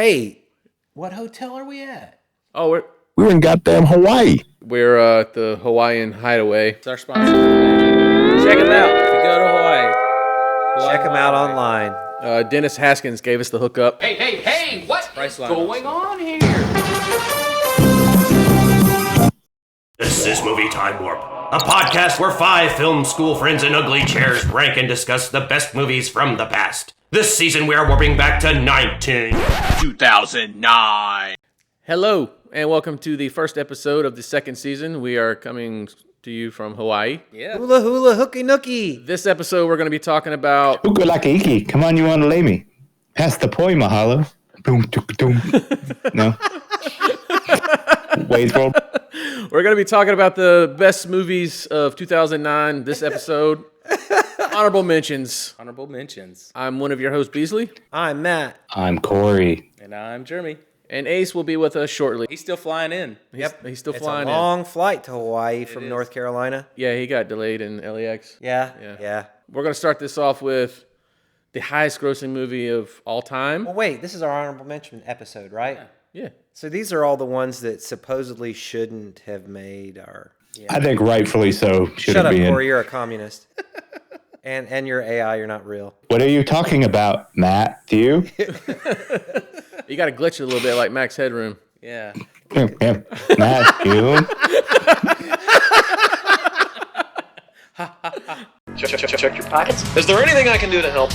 Hey, what hotel are we at? Oh, We're in goddamn Hawaii. we're at the Hawaiian Hideaway. It's our sponsor. Check them out if you go to Hawaii. Check them out online. Dennis Haskins gave us the hookup. Hey, what is Priceline going on here? This is Movie Time Warp, a podcast where five film school friends in ugly chairs rank and discuss the best movies from the past. This season we are warping back to 2009. Hello, and welcome to the first episode of the second season. We are coming to you from Hawaii. Yeah. Hula hula hooky nookie. This episode, we're going to be talking about... Uka like iki. Come on, you want to lay me? Pass the poi, mahalo. Boom, tuk, doom. No. Wayne's World. We're going to be talking about the best movies of 2009 this episode. Honorable mentions. Honorable mentions. I'm one of your hosts, Beasley. I'm Matt. I'm Corey. And I'm Jeremy. And Ace will be with us shortly. He's still flying in. He's still It's flying a long flight to Hawaii from is. North Carolina. in. Yeah, he got delayed in LAX. Yeah. We're going to start this off with the highest grossing movie of all time. Well, wait, this is our honorable mention episode, right? Yeah. So these are all the ones that supposedly shouldn't have made our... I think rightfully so. Shut Shouldn't up, be in. Corey, you're a communist. and you're AI, you're not real. What are you talking about, Matt? Do you? You got to glitch it a little bit like Max Headroom. Yeah. Matt, you? Check your pockets. Is there anything I can do to help?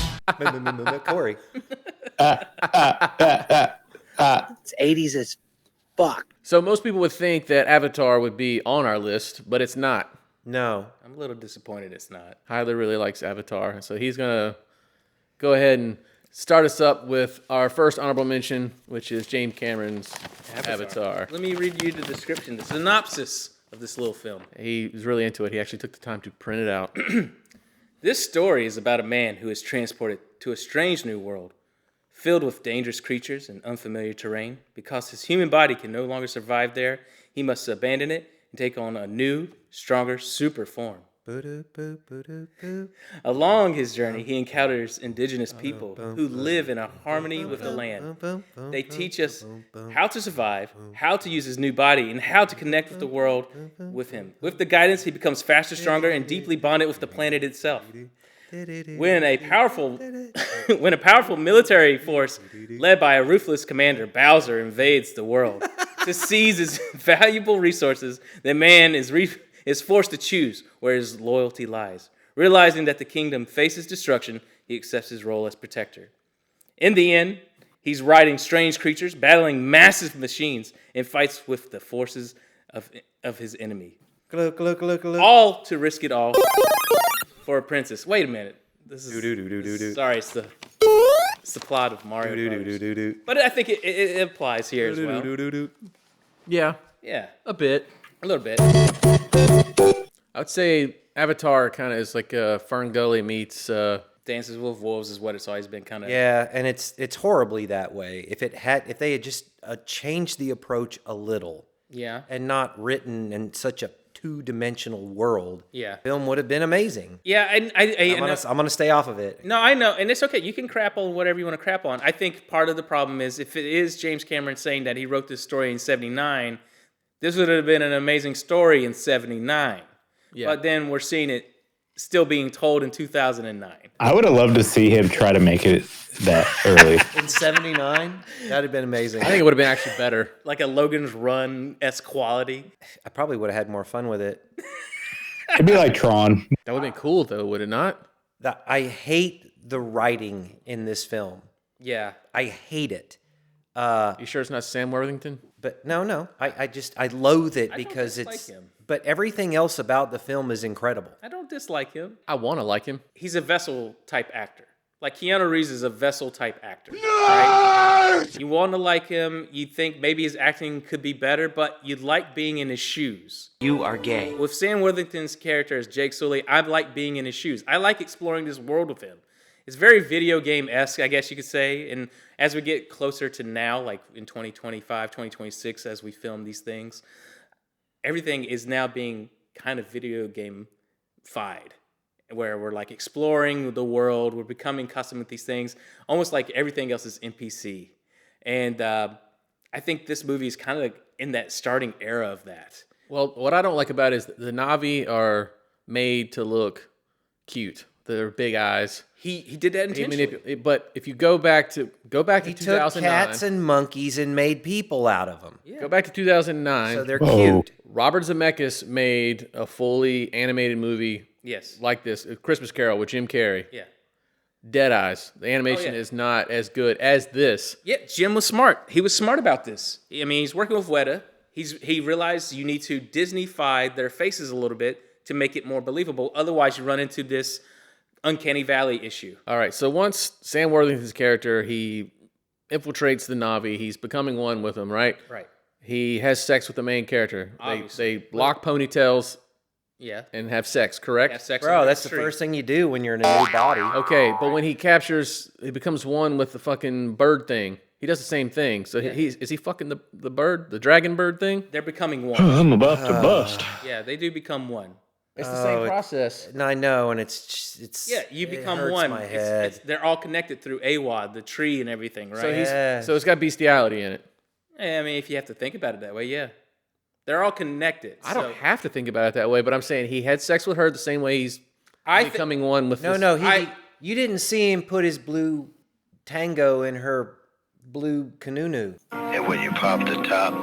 Corey. It's 80s as fuck. So most people would think that Avatar would be on our list, but it's not. No. I'm a little disappointed it's not. Hyler really likes Avatar, so he's going to go ahead and start us up with our first honorable mention, which is James Cameron's Avatar. Let me read you the description, the synopsis of this little film. He was really into it. He actually took the time to print it out. This story is about a man who is transported to a strange new world, filled with dangerous creatures and unfamiliar terrain. Because his human body can no longer survive there, he must abandon it and take on a new, stronger super form. Along his journey, he encounters indigenous people who live in a harmony with the land. They teach us how to survive, how to use his new body, and how to connect with the world with him. With the guidance, he becomes faster, stronger, and deeply bonded with the planet itself. When a powerful military force led by a ruthless commander, Bowser, invades the world to seize his valuable resources, the man is forced to choose where his loyalty lies. Realizing that the kingdom faces destruction, he accepts his role as protector. In the end, he's riding strange creatures, battling massive machines, and fights with the forces of his enemy. All to risk it all for a princess. Wait a minute. This is sorry. It's the plot of Mario Brothers. But I think it applies here as well. Yeah, Yeah, a bit. a little bit. I would say Avatar kind of is like Fern Gully meets... Dances with Wolves is what it's always been kind of. Yeah, and it's horribly that way. If they had just changed the approach a little, Yeah. and not written in such a two-dimensional world, Yeah. film would have been amazing. Yeah, and I'm gonna stay off of it. No, I know, and it's okay. You can crap on whatever you want to crap on. I think part of the problem is if it is James Cameron saying that he wrote this story in '79, this would have been an amazing story in '79. Yeah. But then we're seeing it still being told in 2009. I would have loved to see him try to make it that early. In '79, that'd have been amazing. I think it would have been actually better. Like a Logan's Run-esque quality. I probably would have had more fun with it. It'd be like Tron. That would have been cool, though, would it not? I hate the writing in this film. Yeah. I hate it. You sure it's not Sam Worthington? But no. I loathe it I don't because dislike it's. him. But everything else about the film is incredible. I don't dislike him. I want to like him. He's a vessel-type actor. Like Keanu Reeves is a vessel-type actor. Right? You want to like him. You think maybe his acting could be better, but you'd like being in his shoes. You are gay. With Sam Worthington's character as Jake Sully, I like being in his shoes. I like exploring this world with him. It's very video game-esque, I guess you could say. And as we get closer to now, like in 2025, 2026, as we film these things, everything is now being kind of video game-fied. where we're like exploring the world, we're becoming accustomed with these things, almost like everything else is NPC. And I think this movie is kind of like in that starting era of that. Well, what I don't like about it is the Na'vi are made to look cute. They're big eyes. He did that intentionally. But if you go back to He took 2009, cats and monkeys and made people out of them. go back to 2009. So they're Whoa. cute. Robert Zemeckis made a fully animated movie Yes. like this, A Christmas Carol with Jim Carrey. Yeah. Dead Eyes. The animation yeah. is not as good as this. Yeah, Jim was smart. He was smart about this. I mean, he's working with Weta. He realized you need to Disney-fy their faces a little bit to make it more believable. Otherwise, you run into this uncanny valley issue. All right, so once Sam Worthington's character, he infiltrates the Na'vi. He's becoming one with them, right? Right. He has sex with the main character. Obviously. They lock ponytails Yeah. and have sex, correct? Have sex Bro, on that's the street. first thing you do when you're in a new body. Okay, but when he becomes one with the fucking bird thing. He does the same thing. So is he fucking the bird, the dragon bird thing? They're becoming one. I'm about to bust. Yeah, they do become one. It's the same process. And I know, and it's Yeah, you it become hurts one. My head. They're all connected through Awad, the tree and everything, right? So it's got bestiality in it. I mean, if you have to think about it that way, yeah. They're all connected. I don't have to think about it that way, but I'm saying he had sex with her the same way he's becoming one with this. No, you didn't see him put his blue tango in her blue canoe. And when you pop the top,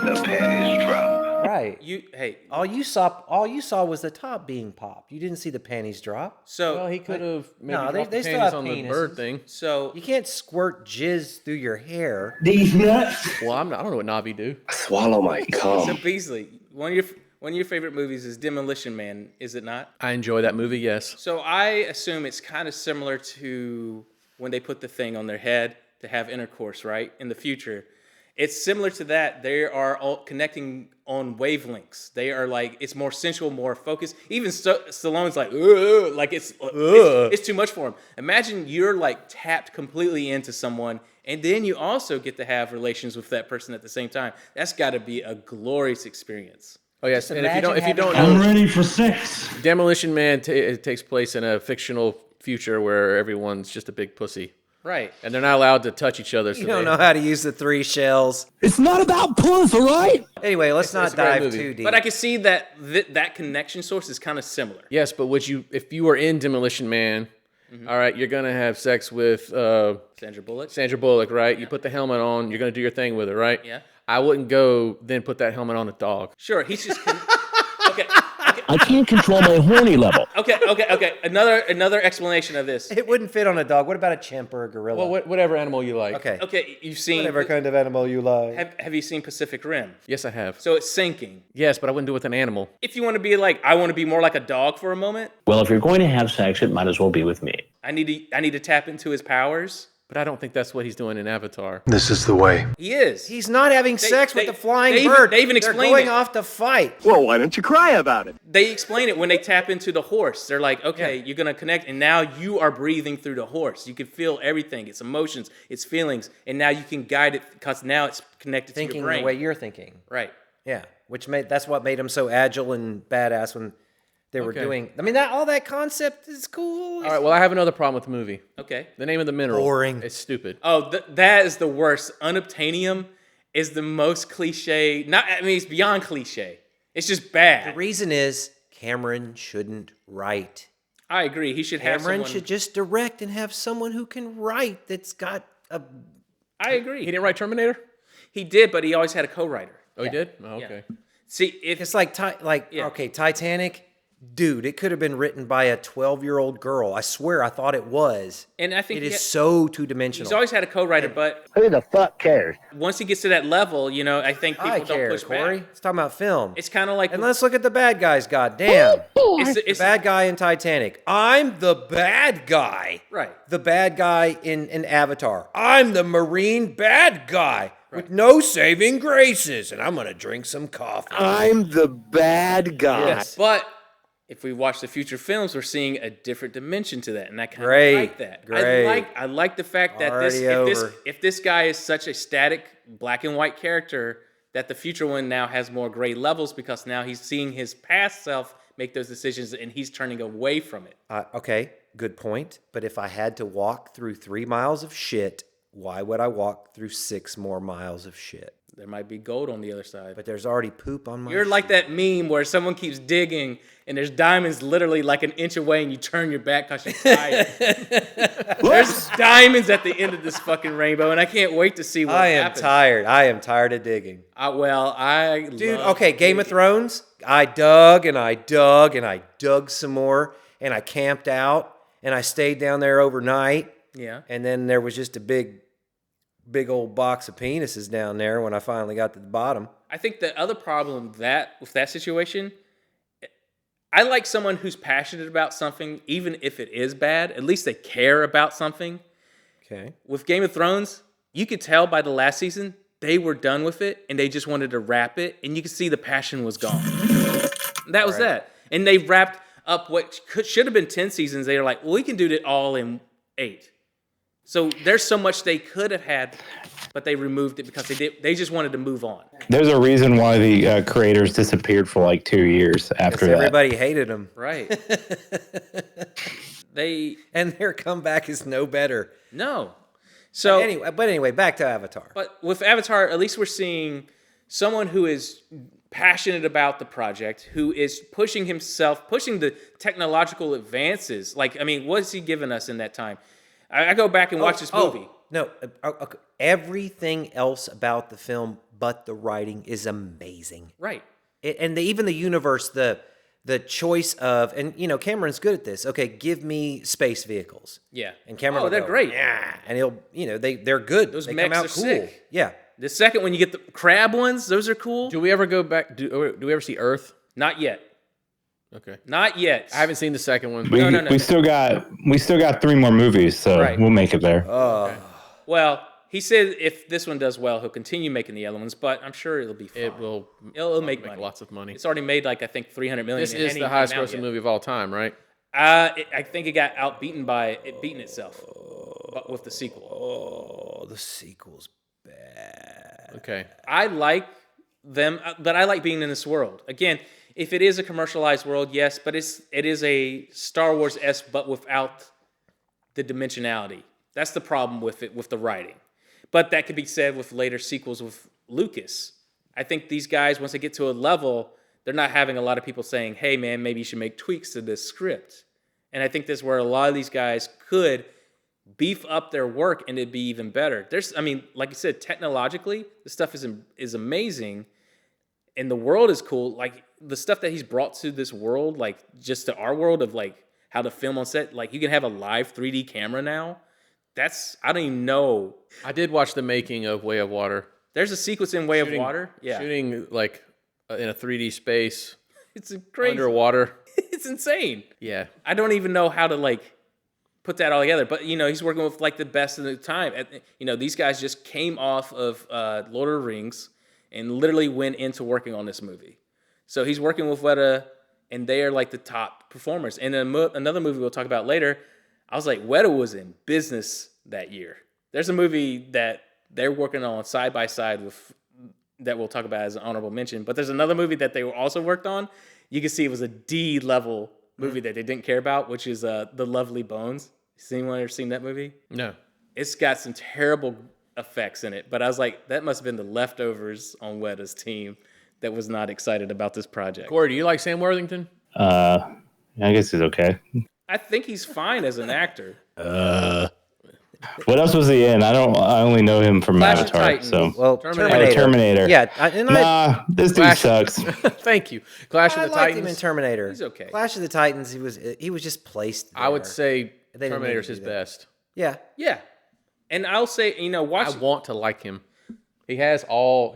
the panties drop. Right. Hey, All you saw was the top being popped. You didn't see the panties drop. so Well, he could have maybe No, dropped they the still panties have on the penises. bird thing. so You can't squirt jizz through your hair. These nuts. Well, I don't know what Navi do. Swallow my so cum. Beasley, one of your favorite movies is Demolition Man, is it not? I enjoy that movie, yes. So I assume it's kind of similar to when they put the thing on their head to have intercourse, right? In the future. It's similar to that. They are all connecting on wavelengths. They are like, it's more sensual, more focused. Even Stallone's like, ugh, like it's too much for him. Imagine you're like tapped completely into someone, and then you also get to have relations with that person at the same time. That's got to be a glorious experience. Oh yes, and imagine if you don't I'm know, ready for sex. Demolition Man it takes place in a fictional future where everyone's just a big pussy, Right. and they're not allowed to touch each other. So You don't know how to use the 3 shells. It's not about puss, all right? Anyway, let's not it's a great dive movie. too deep. But I can see that that connection source is kind of similar. Yes, but if you were in Demolition Man, all right, you're gonna have sex with Sandra Bullock. Sandra Bullock, right? You put the helmet on, you're gonna do your thing with her, right? Yeah. I wouldn't go then put that helmet on a dog. Sure, he's just okay. I can't control my horny level. Okay. Another explanation of this. It wouldn't fit on a dog. What about a chimp or a gorilla? Well, whatever animal you like. Okay. Okay, you've seen. Whatever kind of animal you like. Have you seen Pacific Rim? Yes, I have. So it's sinking. Yes, but I wouldn't do it with an animal. If you want to be like, I want to be more like a dog for a moment. Well, if you're going to have sex, it might as well be with me. I need to tap into his powers. But I don't think that's what he's doing in Avatar. This is the way. He is. He's not having sex with they- the flying they even- bird. they even They're explain going it. off to fight. Well, why don't you cry about it? They explain it when they tap into the horse. They're like, okay, you're gonna connect, and now you are breathing through the horse. You can feel everything, its emotions, its feelings, and now you can guide it because now it's connected to Thinking your brain. the way you're thinking. Right. Yeah. That's what made him so agile and badass when they were doing. I mean, all that concept is cool. All right, well, I have another problem with the movie. Okay. The name of the mineral. Boring. It's stupid. Oh, that is the worst. Unobtainium is the most cliche. It's beyond cliche. It's just The bad. reason is Cameron shouldn't write. I agree. He should have Cameron someone. should just direct and have someone who can write that's got a. I agree. He didn't write Terminator? He did, but he always had a co-writer. Oh, he did? Oh, okay. See, if It's like Yeah. okay, Titanic. Dude, it could have been written by a 12-year-old girl. I swear, I thought it was. and I think It he is ha- so two-dimensional. he's always had a co-writer, but Who the fuck cares? once he gets to that level, I think people I don't care, push Corey. back. It's talking about film. It's kind of like And let's look at the bad guys. Goddamn, it's the bad guy in Titanic. I'm the bad guy. Right. The bad guy in Avatar. I'm the Marine bad guy with no saving graces, and I'm gonna drink some coffee. I'm the bad guy. Yes. But if we watch the future films, we're seeing a different dimension to that, and I kind of Great, like that. great. I like the fact that Already if this guy is such a static black and white character, that the future one now has more gray levels because now he's seeing his past self make those decisions, and he's turning away from it. Okay, good point. But if I had to walk through 3 miles of shit why would I walk through 6 more miles of shit? There might be gold on the other side. But there's already poop on my You're like shoe. that meme where someone keeps digging and there's diamonds literally like an inch away and you turn your back because you're tired. There's diamonds at the end of this fucking rainbow and I can't wait to see what happens. Tired. I am tired of digging. Dude, Okay, Game of Thrones. I dug and I dug and I dug some more and I camped out and I stayed down there overnight. Yeah. And then there was just a big old box of penises down there when I finally got to the bottom. I think the other problem with that situation, I like someone who's passionate about something, even if it is bad. At least they care about something. Okay. With Game of Thrones, you could tell by the last season they were done with it and they just wanted to wrap it, and you could see the passion was gone. That was that. And they wrapped up what should have been 10 seasons. They were like, well, we can do it all in 8. So there's so much they could have had, but they removed it because they just wanted to move on. There's a reason why the creators disappeared for like 2 years after that. Everybody hated them. Right. And their comeback is no better. No. So anyway, back to Avatar. But with Avatar, at least we're seeing someone who is passionate about the project, who is pushing the technological advances. Like, I mean, what's he given us in that time? I go back and watch this movie. No, okay. Everything else about the film but the writing is amazing. Right. Even the universe, the choice of, and Cameron's good at this. Okay, give me space vehicles. Yeah. And Cameron will they're go, great. Yeah. And they're good. Those they mechs come out are cool. sick. Yeah. The second when you get the crab ones, those are cool. Do we ever go back? Do we ever see Earth? Not yet. Okay. Not yet. I haven't seen the second one. No. We still got 3 more movies, so we'll make it there. Okay. Well, he said if this one does well, he'll continue making the other ones, but I'm sure it'll be fine. It'll make money. Lots of money. It's already made like I think $300 million. This is the highest grossing movie of all time, right? I think it got outbeaten by it beating itself, but with the sequel. Oh, the sequel's bad. Okay. I like them, but I like being in this world. Again, if it is a commercialized world, yes, but it is a Star Wars-esque, but without the dimensionality. That's the problem with it, with the writing. But that could be said with later sequels with Lucas. I think these guys, once they get to a level, they're not having a lot of people saying, hey, man, maybe you should make tweaks to this script. And I think that's where a lot of these guys could beef up their work and it'd be even better. Like you said, technologically, the stuff is amazing. And the world is cool. Like, the stuff that he's brought to this world, like, just to our world of, like, how to film on set. Like, you can have a live 3D camera now. I don't even know. I did watch the making of Way of Water. There's a sequence in Way of Water. Yeah. Shooting, like, in a 3D space. It's crazy. Underwater. It's insane. Yeah. I don't even know how to, like, put that all together. But, he's working with, like, the best of the time. These guys just came off of Lord of the Rings and literally went into working on this movie. So he's working with Weta, and they are like the top performers. And another movie we'll talk about later, I was like, Weta was in business that year. There's a movie that they're working on side by side with that we'll talk about as an honorable mention. But there's another movie that they also worked on. You can see it was a D level movie that they didn't care about, which is The Lovely Bones. Has anyone ever seen that movie? No. It's got some terrible effects in it, but I was like, that must have been the leftovers on Weta's team that was not excited about this project. Corey, do you like Sam Worthington? I guess he's okay. I think he's fine as an actor. What else was he in? I only know him from Clash of Avatar. Titans. So Well, Terminator. Terminator. Yeah. This dude sucks. Thank you. Clash I of the liked him in Titans. Terminator. He's okay. Clash of the Titans, he was just placed there. I would say They didn't Terminator's need to his do that. best. Yeah. Yeah. And I'll say, I want to like him. He checks all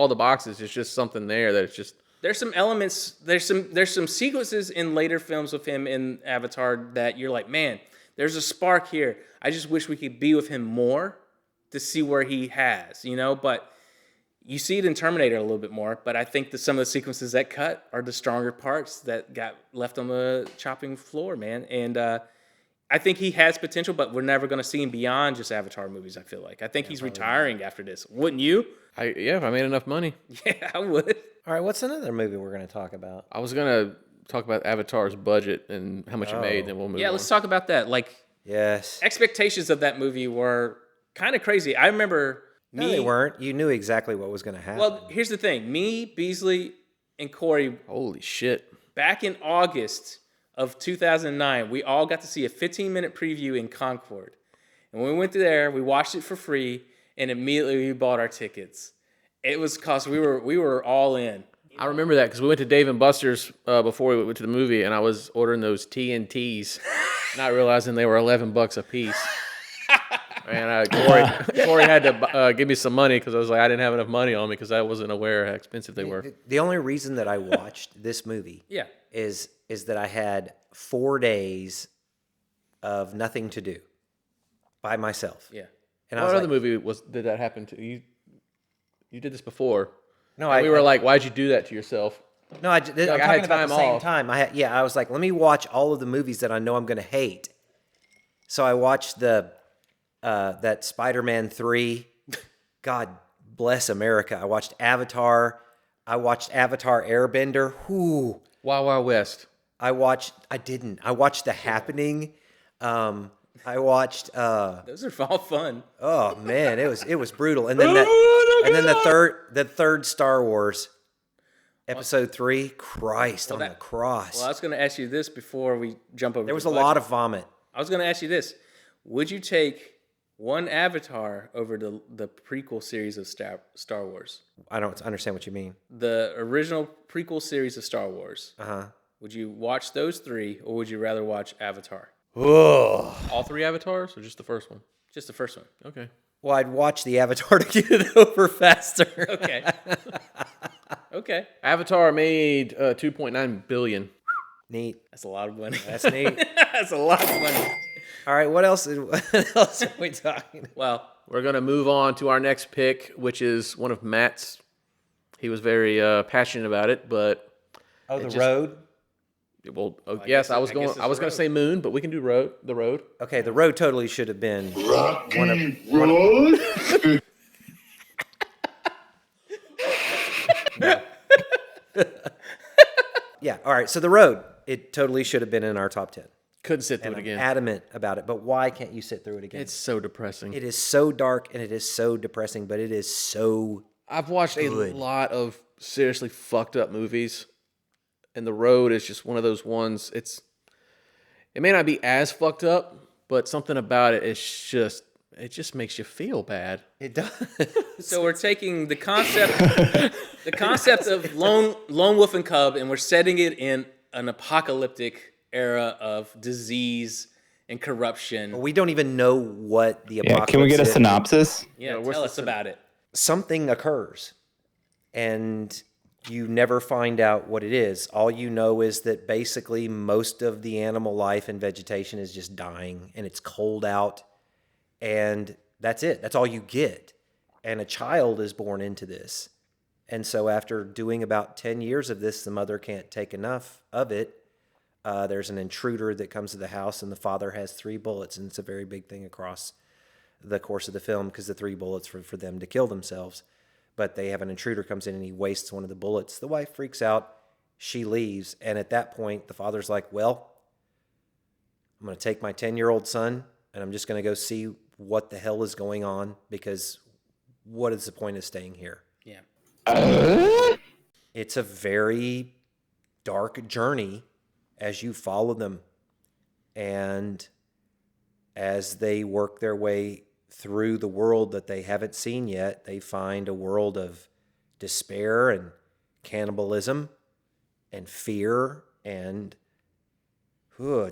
the boxes. There's just something there that it's just. There's some elements, there's some sequences in later films with him in Avatar that you're like, man, there's a spark here. I just wish we could be with him more to see where he has, but you see it in Terminator a little bit more, but I think that some of the sequences that cut are the stronger parts that got left on the chopping floor, man. And I think he has potential, but we're never going to see him beyond just Avatar movies, I feel like. I think he's retiring after this. Wouldn't you? If I made enough money. Yeah, I would. All right, what's another movie we're going to talk about? I was going to talk about Avatar's budget and how much it made, then we'll move on. Yeah, let's talk about that. Like, Yes. expectations of that movie were kind of crazy. I remember No, they weren't. You knew exactly what was going to happen. Well, here's the thing. Me, Beasley, and Corey, Holy shit. back in August of 2009, we all got to see a 15-minute preview in Concord. And when we went there, we watched it for free, and immediately we bought our tickets. It was because we were all in. I remember that because we went to Dave and Buster's before we went to the movie, and I was ordering those TNTs, not realizing they were $11 a piece. And Corey had to give me some money because I was like, I didn't have enough money on me because I wasn't aware how expensive they were. The only reason that I watched this movie is that I had 4 days of nothing to do by myself. Yeah. And I What was other like, movie did that happen to you? You did this before. No, we were like, why'd you do that to yourself? No, I'm I talking had about time the same off. time. I was like, let me watch all of the movies that I know I'm going to hate. So I watched that Spider-Man 3. God bless America. I watched Avatar. I watched Avatar Airbender. Whoo. Wild Wild West. I watched The Happening. I watched Those are all fun. oh man, it was brutal. And then the third Star Wars episode 3, Christ on the cross. Well, I was going to ask you this before we jump over. There was a lot of vomit. I was going to ask you this. Would you take one Avatar over the prequel series of Star Wars? I don't understand what you mean. The original prequel series of Star Wars. Uh-huh. Would you watch those 3, or would you rather watch Avatar? Oh. All 3 Avatars or just the first one? Just the first one. Okay. Well, I'd watch the Avatar to get it over faster. Okay. Okay. Avatar made $2.9 billion. Neat. That's a lot of money. That's neat. That's a lot of money. All right, what else are we talking about? Well, We're going to move on to our next pick, which is one of Matt's. He was very passionate about it, but Oh, The Road? well, yes, I was guess going it's I was The going to Road. say Moon, but we can do The Road. Okay, The Road totally should have been one of Yeah, all right. So The Road, it totally should have been in our top 10. Couldn't sit through And it I'm again. adamant about it. But why can't you sit through it again? It's so depressing. It is so dark and it is so depressing, but it is so I've watched good. a lot of seriously fucked up movies, and The Road is just one of those ones. It may not be as fucked up, but something about it just makes you feel bad. it does. so we're taking the concept of lone wolf and cub, and we're setting it in an apocalyptic era of disease and corruption. We don't even know what the Yeah, apocalypse can we get a is. synopsis? Yeah, what's tell the us about it. Something occurs and you never find out what it is. All you know is that basically most of the animal life and vegetation is just dying and it's cold out, and that's it. That's all you get. And a child is born into this. And so after doing about 10 years of this, the mother can't take enough of it. There's an intruder that comes to the house, and the father has 3 bullets, and it's a very big thing across the course of the film because the 3 bullets for them to kill themselves. But they have an intruder comes in and he wastes one of the bullets. The wife freaks out. She leaves. And at that point, the father's like, well, I'm going to take my 10-year-old son and I'm just going to go see what the hell is going on, because what is the point of staying here? Yeah. It's a very dark journey as you follow them. And as they work their way through the world that they haven't seen yet, they find a world of despair and cannibalism and fear and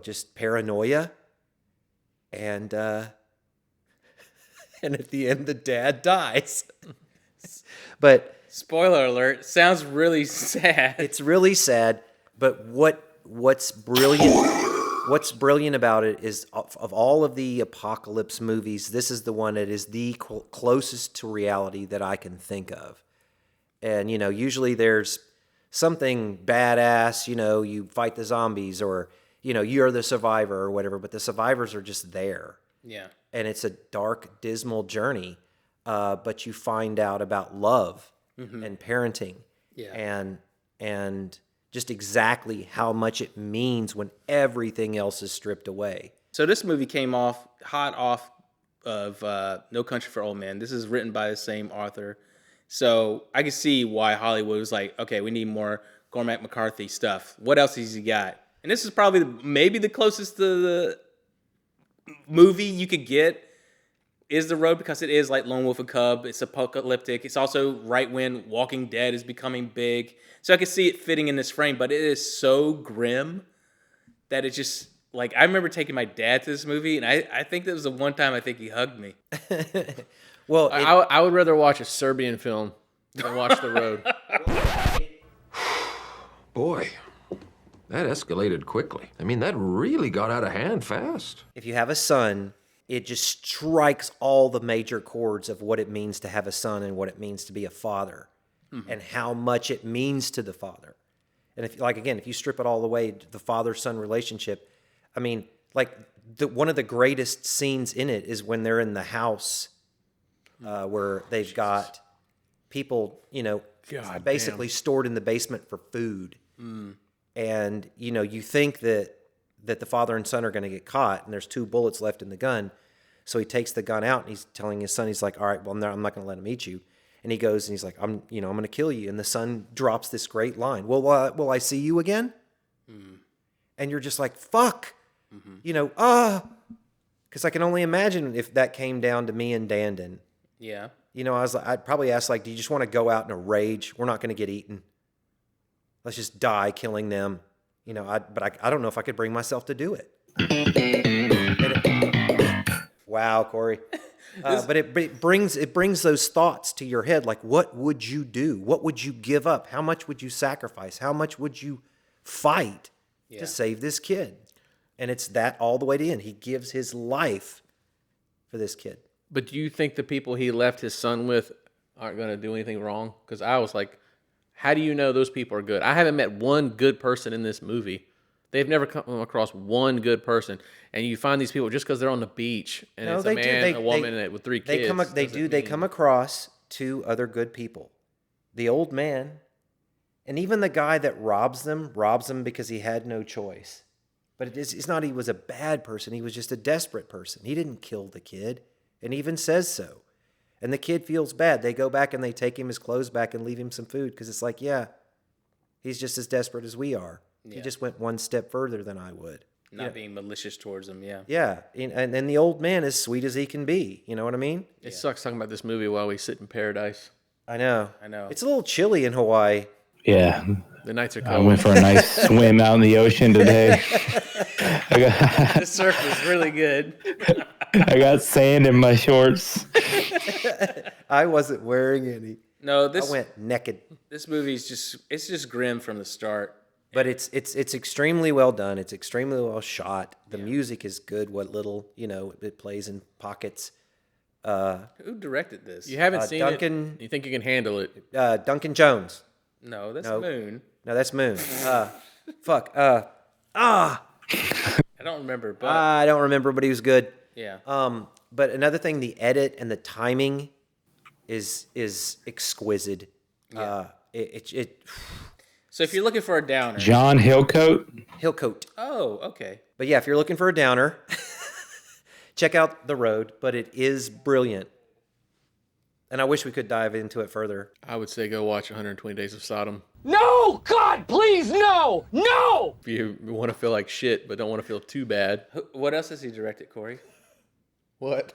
just paranoia. And and at the end, the dad dies. But Spoiler alert, sounds really sad. it's really sad. But what's brilliant about it is, of all of the apocalypse movies, this is the one that is the closest to reality that I can think of. And, usually there's something badass, you fight the zombies, or, you're the survivor or whatever, but the survivors are just there. Yeah. And it's a dark, dismal journey, but you find out about love and parenting and just exactly how much it means when everything else is stripped away. So this movie came hot off of No Country for Old Men. This is written by the same author. So I can see why Hollywood was like, okay, we need more Cormac McCarthy stuff. What else has he got? And this is probably maybe the closest to the movie you could get is The Road, because it is like Lone Wolf and Cub. It's apocalyptic. It's also right when Walking Dead is becoming big. So I can see it fitting in this frame, but it is so grim that it just, like, I remember taking my dad to this movie, and I think that was the one time I think he hugged me. Well, I would rather watch a Serbian film than watch The Road. Boy, that escalated quickly. I mean, that really got out of hand fast. if you have a son, it just strikes all the major chords of what it means to have a son and what it means to be a father, and how much it means to the father. And if you strip it all away, the father-son relationship, I mean, like one of the greatest scenes in it is when they're in the house where they've got people, basically stored in the basement for food. And, you think that the father and son are going to get caught, and there's 2 bullets left in the gun. So he takes the gun out, and he's telling his son, he's like, all right, well, I'm not going to let him eat you. And he goes, and he's like, I'm going to kill you. And the son drops this great line. Well, will I see you again? And you're just like, fuck, because I can only imagine if that came down to me and Dandon. Yeah. I'd probably ask, like, do you just want to go out in a rage? We're not going to get eaten. Let's just die killing them. But I don't know if I could bring myself to do it. Wow, Corey. But it brings those thoughts to your head. Like, what would you do? What would you give up? How much would you sacrifice? How much would you fight to save this kid? And it's that all the way to the end. He gives his life for this kid. But do you think the people he left his son with aren't going to do anything wrong? Because I was like, how do you know those people are good? I haven't met one good person in this movie. They've never come across one good person. And you find these people just because they're on the beach and it's a man, a woman, and with 3 kids. They come across 2 other good people. The old man, and even the guy that robs them because he had no choice. But it's not he was a bad person. He was just a desperate person. He didn't kill the kid, and even says so. And the kid feels bad. They go back and they take him his clothes back and leave him some food because it's like, yeah, he's just as desperate as we are. Yeah. He just went one step further than I would. Not being malicious towards him, yeah. Yeah, and then the old man is sweet as he can be. You know what I mean? It sucks talking about this movie while we sit in paradise. I know. It's a little chilly in Hawaii. Yeah. The nights are cold. I went for a nice swim out in the ocean today. The surf was really good. I got sand in my shorts. I wasn't wearing any. No, I went naked. This movie's just grim from the start. But it's extremely well done. It's extremely well shot. The music is good. What little it plays in pockets. Who directed this? You haven't seen Duncan, it. You think you can handle it? Duncan Jones. No, that's Moon. No, that's Moon. Fuck. I don't remember, but I don't remember, but he was good. Yeah. But another thing, the edit and the timing is exquisite. Yeah. It So if you're looking for a downer, John Hillcoat. Oh, okay. But yeah, if you're looking for a downer, check out The Road. But it is brilliant, and I wish we could dive into it further. I would say go watch 120 Days of Sodom. No! God, please, no! No! If you want to feel like shit, but don't want to feel too bad. What else has he directed, Corey? What?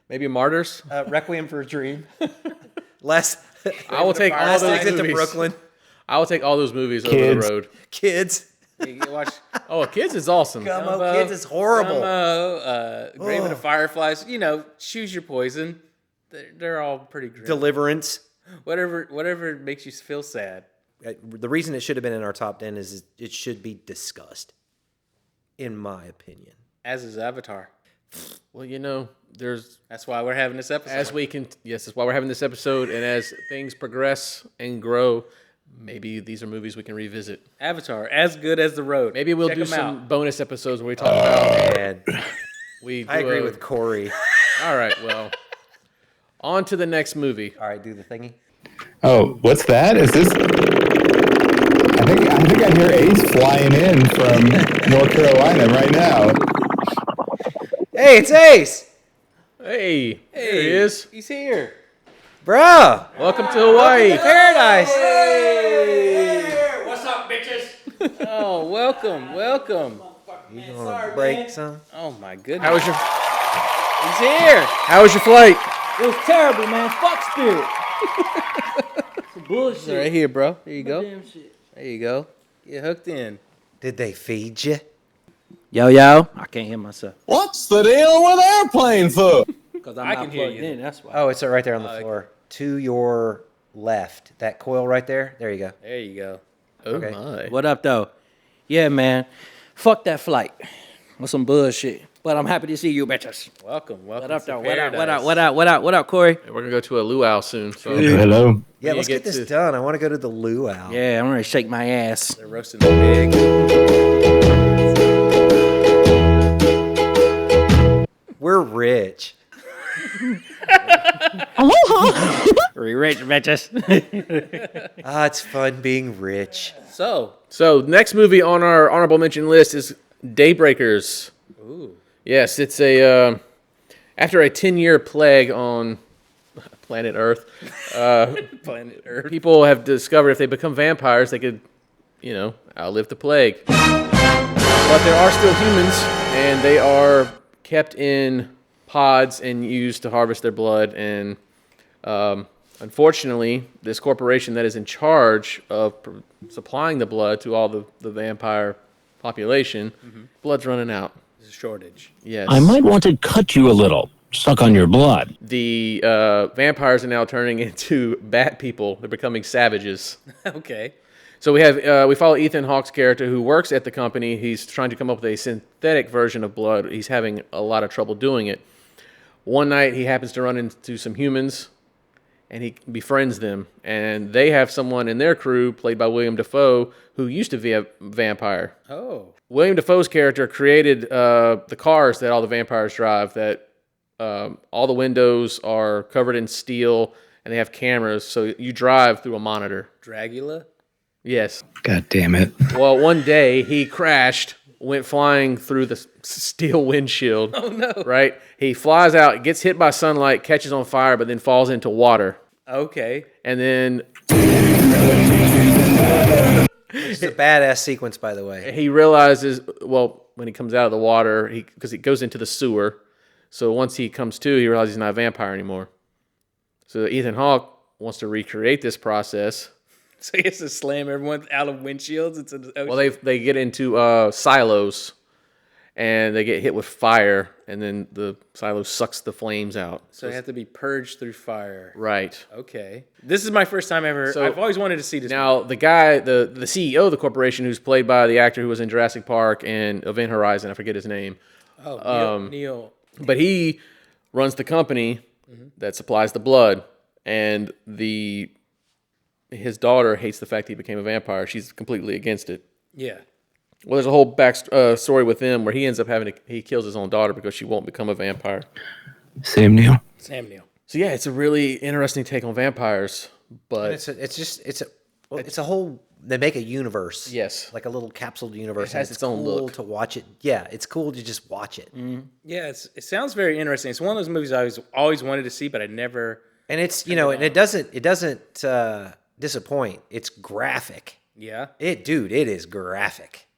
Maybe Martyrs? Requiem for a Dream. I will take all those Exit movies. to Brooklyn. I will take all those movies over The Road. Kids. You watch Kids is awesome. Gummo, Kids is horrible. Grave of the Fireflies. Choose your poison. They're all pretty grim. Deliverance. Whatever makes you feel sad. The reason it should have been in our top 10 is it should be discussed, in my opinion. As is Avatar. Well, that's why we're having this episode. That's why we're having this episode. And as things progress and grow, maybe these are movies we can revisit. Avatar, as good as The Road. Maybe we'll do some bonus episodes where we talk about. Man. I agree with Corey. All right, well, on to the next movie. All right, do the thingy. Oh, what's that? Is this? I think I hear Ace flying in from North Carolina right now. Hey, it's Ace. Hey, there he is. He's here. Bruh! Welcome to Hawaii. Paradise! What's up, bitches? Oh, welcome. You gonna break some? Oh my goodness. How was your He's here. How was your flight? It was terrible, man. Fuck Spirit. Some bullshit. Right here, bro. There you go. Damn shit. There you go. Get hooked in. Did they feed you? Yo, I can't hear myself. What's the deal with airplane food? Because I'm I not can hear plugged you. in, that's why. Oh, it's right there on the floor. To your left. That coil right there. There you go. There you go. Oh Okay. my. What up, though? Yeah, man. Fuck that flight. With some bullshit. But I'm happy to see you, bitches. Welcome. What up, to though? paradise. What up, Corey? We're gonna go to a luau soon. So Hello. Yeah, you let's get get this to- done. I want to go to the luau. Yeah, I'm ready to shake my ass. They're roasting the pig. We're rich. We rich, bitches. Ah, it's fun being rich. So, next movie on our honorable mention list is Daybreakers. ooh. Yes, it's a after a 10-year plague on planet Earth. Planet Earth. People have discovered if they become vampires, they could, outlive the plague. But there are still humans, and they are kept in pods and used to harvest their blood. And unfortunately, this corporation that is in charge of supplying the blood to all the vampire population, blood's running out. There's a shortage. Yes. I might want to cut you a little. Suck on your blood. The vampires are now turning into bat people. They're becoming savages. Okay. So we follow Ethan Hawke's character who works at the company. He's trying to come up with a synthetic version of blood. He's having a lot of trouble doing it. One night he happens to run into some humans, and he befriends them. And they have someone in their crew, played by William Dafoe, who used to be a vampire. Oh. William Dafoe's character created the cars that all the vampires drive, that all the windows are covered in steel, and they have cameras, so you drive through a monitor. Dragula? Yes. God damn it. Well, one day he crashed, went flying through the steel windshield. Oh, no. Right? He flies out, gets hit by sunlight, catches on fire, but then falls into water. Okay. And then It's a badass sequence, by the way. he realizes, well, when he comes out of the water, because he goes into the sewer. So once he comes to, he realizes he's not a vampire anymore. So Ethan Hawke wants to recreate this process. So he has to slam everyone out of windshields into the ocean. Well, they get into silos, and they get hit with fire, and then the silo sucks the flames out. So they have to be purged through fire. Right. Okay. This is my first time ever. So- I've always wanted to see this. Now, the guy, the CEO of the corporation, who's played by the actor who was in Jurassic Park and Event Horizon, I forget his name, Neil. but he runs the company that supplies the blood, and his daughter hates the fact he became a vampire. She's completely against it. Yeah. Well, there's a whole story with him where he ends up he kills his own daughter because she won't become a vampire. Same Neil. Sam Neill. So yeah, it's a really interesting take on vampires, but It's a whole. They make a universe. Yes. Like a little capsuled universe. It has and its own cool look. to watch it. Yeah, it's cool to just watch it. Yeah, it sounds very interesting. It's one of those movies I always wanted to see, but I never. And it's and it doesn't disappoint. It's graphic. Yeah. It is graphic.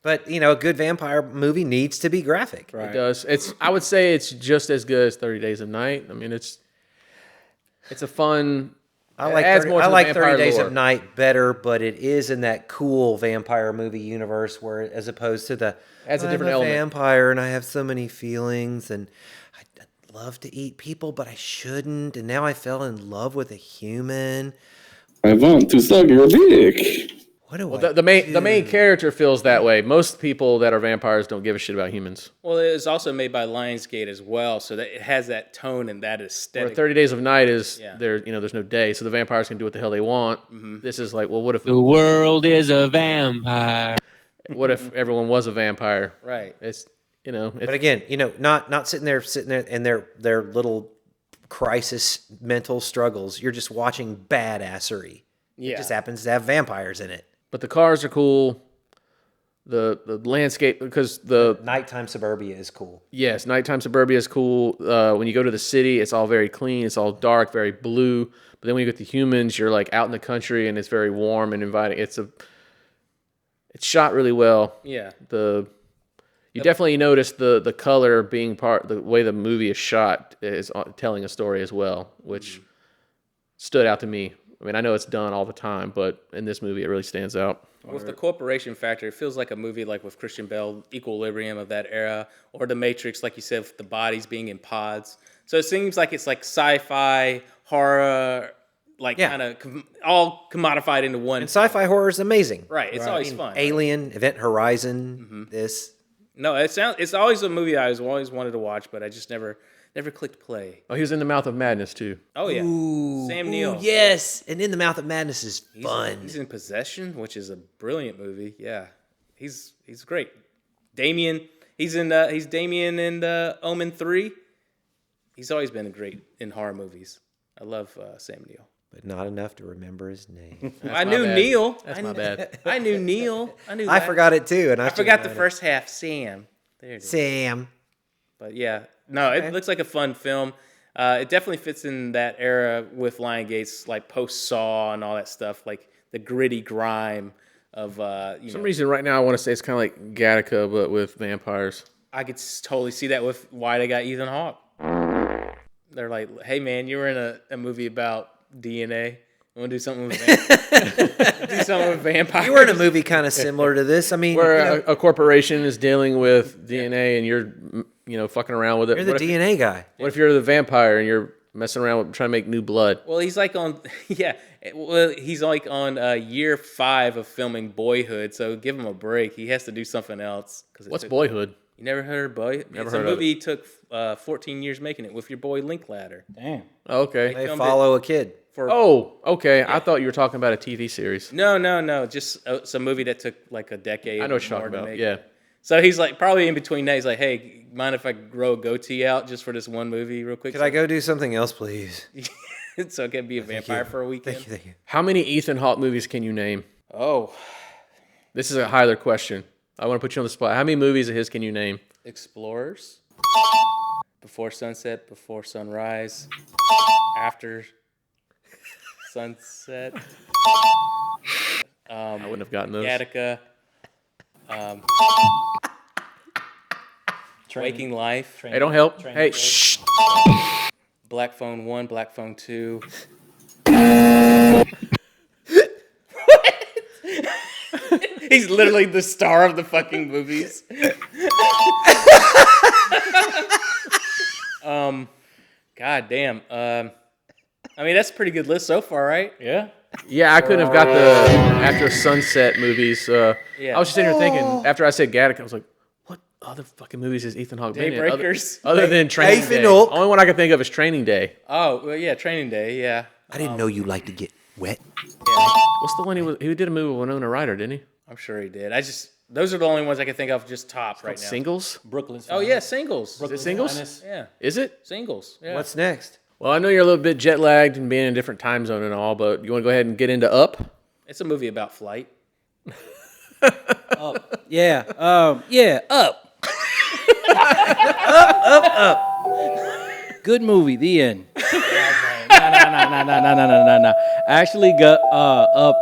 But a good vampire movie needs to be graphic. it does. I would say it's just as good as 30 Days of Night. I mean, it's a fun. I like it adds 30, more to I the like vampire 30 Days lore. of Night better, but it is in that cool vampire movie universe where, as opposed to the Adds a I'm different element. vampire and I have so many feelings and I'd love to eat people, but I shouldn't. And now I fell in love with a human. I want to suck your dick. What do Well, the main character feels that way. Most people that are vampires don't give a shit about humans. Well, it's also made by Lionsgate as well, so that it has that tone and that Where aesthetic. 30 Days of Night is Yeah. there's no day, so the vampires can do what the hell they want. This is like, well, what if The world is a vampire. what if everyone was a vampire? Right. It's But again, not sitting there in their little crisis mental struggles. You're just watching badassery. Yeah. It just happens to have vampires in it. but the cars are cool. the landscape, because the Nighttime suburbia is cool. yes, nighttime suburbia is cool. When you go to the city, it's all very clean. It's all dark, very blue. But then when you get to humans, you're like out in the country, and it's very warm and inviting. It's shot really well. Yeah. You definitely notice the color being the way the movie is shot is telling a story as well, which stood out to me. I mean, I know it's done all the time, but in this movie, it really stands out. With the corporation factor, it feels like a movie like with Christian Bale, Equilibrium of that era, or The Matrix, like you said, with the bodies being in pods. So it seems like it's like sci-fi, horror, like kind of all commodified into one. And sci-fi horror is amazing. Right, it's always fun. Alien, Event Horizon, this. No, it's always a movie I always wanted to watch, but I just never clicked play. Oh, he was in The Mouth of Madness, too. Oh, yeah. Ooh, Sam Neill. Yes, and In the Mouth of Madness is fun. He's in Possession, which is a brilliant movie. Yeah, he's great. Damien, he's Damien in Omen 3. He's always been great in horror movies. I love Sam Neill. But not enough to remember his name. I knew Neil. That's my bad. I knew Neil. I forgot it too, and I forgot the first half. Sam. There it is. Sam. But yeah, no, it looks like a fun film. It definitely fits in that era with Lionsgate's like post Saw and all that stuff, like the gritty grime of. For some reason, right now, I want to say it's kind of like Gattaca, but with vampires. I could totally see that with why they got Ethan Hawke. They're like, hey man, you were in a movie about DNA. You want to do something with vampires? You were in a movie kind of similar to this. I mean, where a corporation is dealing with DNA, and you're fucking around with it. You're the DNA guy. What if you're the vampire and you're messing around with trying to make new blood? Well, he's like on he's like on year 5 of filming Boyhood, so give him a break. He has to do something else. What's Boyhood? You never heard of Boyhood? Never it's heard a movie of it. Took 14 years making it with your boy Linklater. Damn. Oh, okay. They follow a kid. Okay. Yeah. I thought you were talking about a TV series. No. Just it's a movie that took like a decade. I know what you're talking about. Yeah. So he's like probably in between that. He's like, hey, mind if I grow a goatee out just for this one movie real quick? Could I go do something else, please? So I can be a vampire for a weekend. Thank you. How many Ethan Hawke movies can you name? Oh. This is a Hyler question. I want to put you on the spot. How many movies of his can you name? Explorers. Before Sunset, Before Sunrise. After Sunset. I wouldn't have gotten those. Gattaca. Waking Life. Hey, don't help. Hey, shh. Black Phone 1, Black Phone 2. He's literally the star of the fucking movies. God damn. I mean, that's a pretty good list so far, right? Yeah. Yeah, I couldn't have got the After Sunset movies. I was just sitting here thinking, after I said Gattaca, I was like, what other fucking movies is Ethan Hawke been in? Daybreakers. Other than Training Day. The only one I can think of is Training Day. Oh, well, yeah, Training Day, yeah. I didn't know you like to get wet. Yeah. What's the one he did a movie with Winona Ryder, didn't he? I'm sure he did. Those are the only ones I can think of just top right now. Singles? Brooklyn's Oh, yeah, Singles. Is it Singles? Yeah. Is it? Singles. Yeah. What's next? Well, I know you're a little bit jet lagged and being in a different time zone and all, but you want to go ahead and get into Up? It's a movie about flight. Up. Yeah. Up. up. Good movie. The end. No. Actually, Up.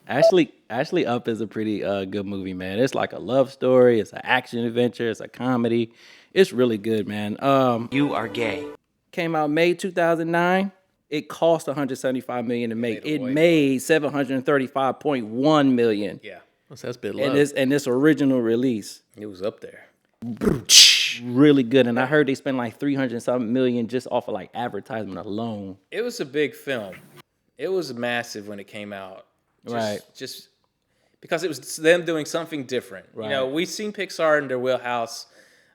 Actually, Up is a pretty good movie, man. It's like a love story. It's an action adventure. It's a comedy. It's really good, man. You are gay. Came out May 2009. It cost $175 million to make. It made $735.1 million. Yeah. That's a bit low. And this original release. It was up there. Really good. And I heard they spent like $300-something million just off of like advertisement alone. It was a big film. It was massive when it came out. Just because it was them doing something different. Right. You know, we've seen Pixar in their wheelhouse.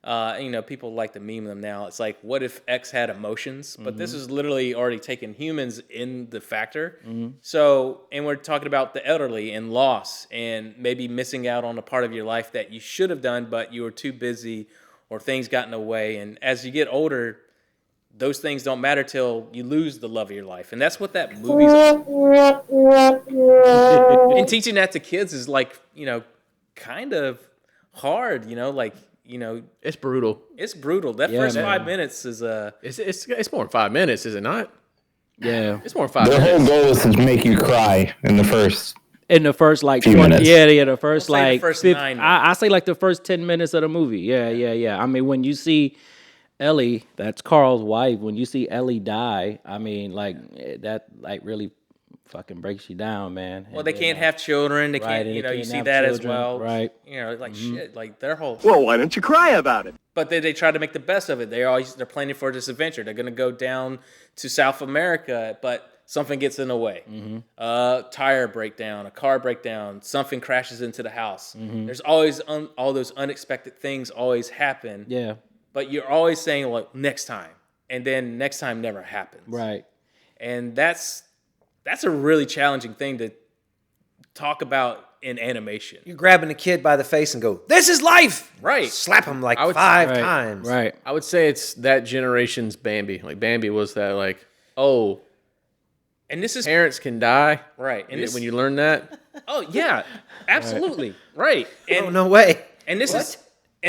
People like to meme them now. It's like, what if X had emotions? But this is literally already taking humans in the factor. So, and we're talking about the elderly and loss and maybe missing out on a part of your life that you should have done, but you were too busy or things got in the way. And as you get older, those things don't matter till you lose the love of your life. And that's what that movie's about. And teaching that to kids is like, kind of hard, It's brutal. It's brutal. That first 5 minutes is It's more than 5 minutes, is it not? Yeah. It's more than 5 Their minutes. whole goal is to make you cry in the first. Like few 20 minutes. Yeah, the first We'll say the like first 50, 9 I say like the first 10 minutes of the movie. Yeah. I mean, when you see Ellie, that's Carl's wife, when you see Ellie die, I mean, like that like really fucking breaks you down, man. well, they can't have children. They can't, and they you can't see have that as children, well. right. Like shit, like their whole. Well, why don't you cry about it? But they try to make the best of it. They're planning for this adventure. They're gonna go down to South America, but something gets in the way. Tire breakdown, a car breakdown, something crashes into the house. There's always all those unexpected things always happen. Yeah. But you're always saying like next time, and then next time never happens. Right. And that's a really challenging thing to talk about in animation. You're grabbing a kid by the face and go, "This is life!" Right. Slap him like 5 times. Right. I would say it's that generation's Bambi. Like Bambi was that like, oh, and this is parents can die. Right. And when you learn that. Oh yeah, absolutely. Right. And no way. And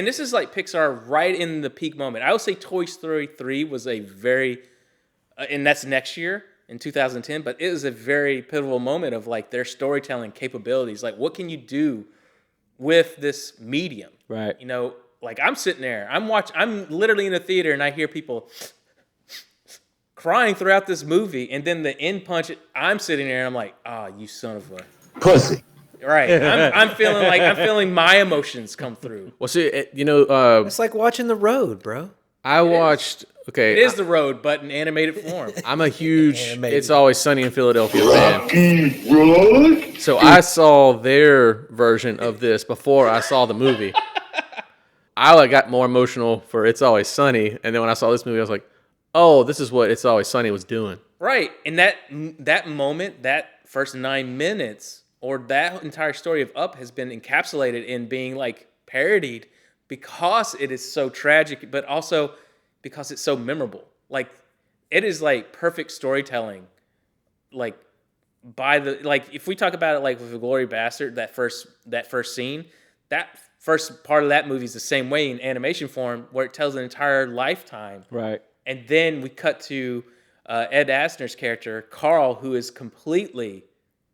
this is like Pixar right in the peak moment. I would say Toy Story 3 was a very, and that's next year in 2010, but it was a very pivotal moment of like their storytelling capabilities. Like, what can you do with this medium? Right. Like I'm sitting there, I'm literally in the theater and I hear people crying throughout this movie, and then the end punch, I'm sitting there and I'm like, you son of a pussy. Right. I'm feeling my emotions come through. Well, see, it's like watching The Road, bro. I watched. Okay, it is The Road, but in animated form. I'm a huge It's Always Sunny in Philadelphia fan. So I saw their version of this before I saw the movie. I got more emotional for It's Always Sunny, and then when I saw this movie, I was like, "Oh, this is what It's Always Sunny was doing." Right, and that moment, that first 9 minutes. Or that entire story of Up has been encapsulated in being like parodied because it is so tragic, but also because it's so memorable. Like it is like perfect storytelling. Like if we talk about it like with Glory Bastard, that first scene, that first part of that movie is the same way in animation form, where it tells an entire lifetime. Right. And then we cut to Ed Asner's character Carl, who is completely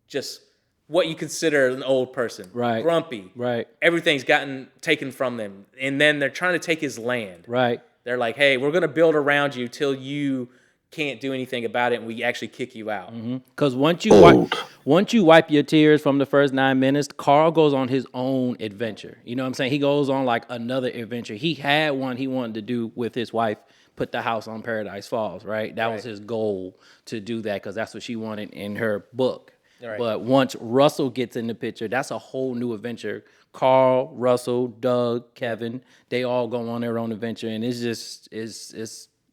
just what you consider an old person. Right. Grumpy. Right. Everything's gotten taken from them. And then they're trying to take his land. Right. They're like, hey, we're going to build around you till you can't do anything about it and we actually kick you out. Because once you wipe your tears from the first 9 minutes, Carl goes on his own adventure. You know what I'm saying? He goes on like another adventure. He had one he wanted to do with his wife, put the house on Paradise Falls, right? That was his goal, to do that, because that's what she wanted in her book. Right. But once Russell gets in the picture, that's a whole new adventure. Carl, Russell, Doug, Kevin, they all go on their own adventure, and it's just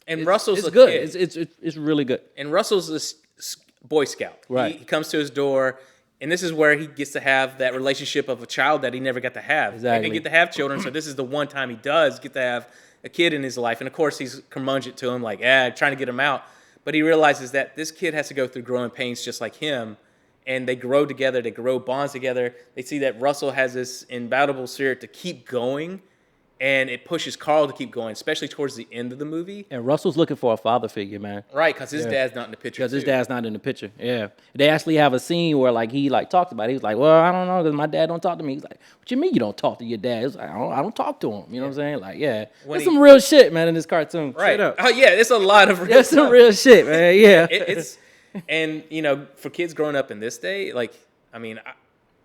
Russell's it's a good. Kid. It's really good. And Russell's a Boy Scout. Right. He comes to his door, and this is where he gets to have that relationship of a child that he never got to have. Exactly. He didn't get to have children, so this is the one time he does get to have a kid in his life. And of course, he's curmudgeon to him, like, trying to get him out. But he realizes that this kid has to go through growing pains just like him. And they grow together, they grow bonds together. They see that Russell has this indomitable spirit to keep going, and it pushes Carl to keep going, especially towards the end of the movie. And Russell's looking for a father figure, man. Right, because his dad's not in the picture. Because his dad's not in the picture. Yeah, they actually have a scene where like he like talked about it. He was like, "Well, I don't know, because my dad don't talk to me." He's like, "What you mean you don't talk to your dad?" He's like, "I don't talk to him." You know what I'm saying? Like, yeah, there's some real shit, man, in this cartoon. Right. Oh yeah, it's a lot of real There's some real shit, man. Yeah. And for kids growing up in this day, like. I mean,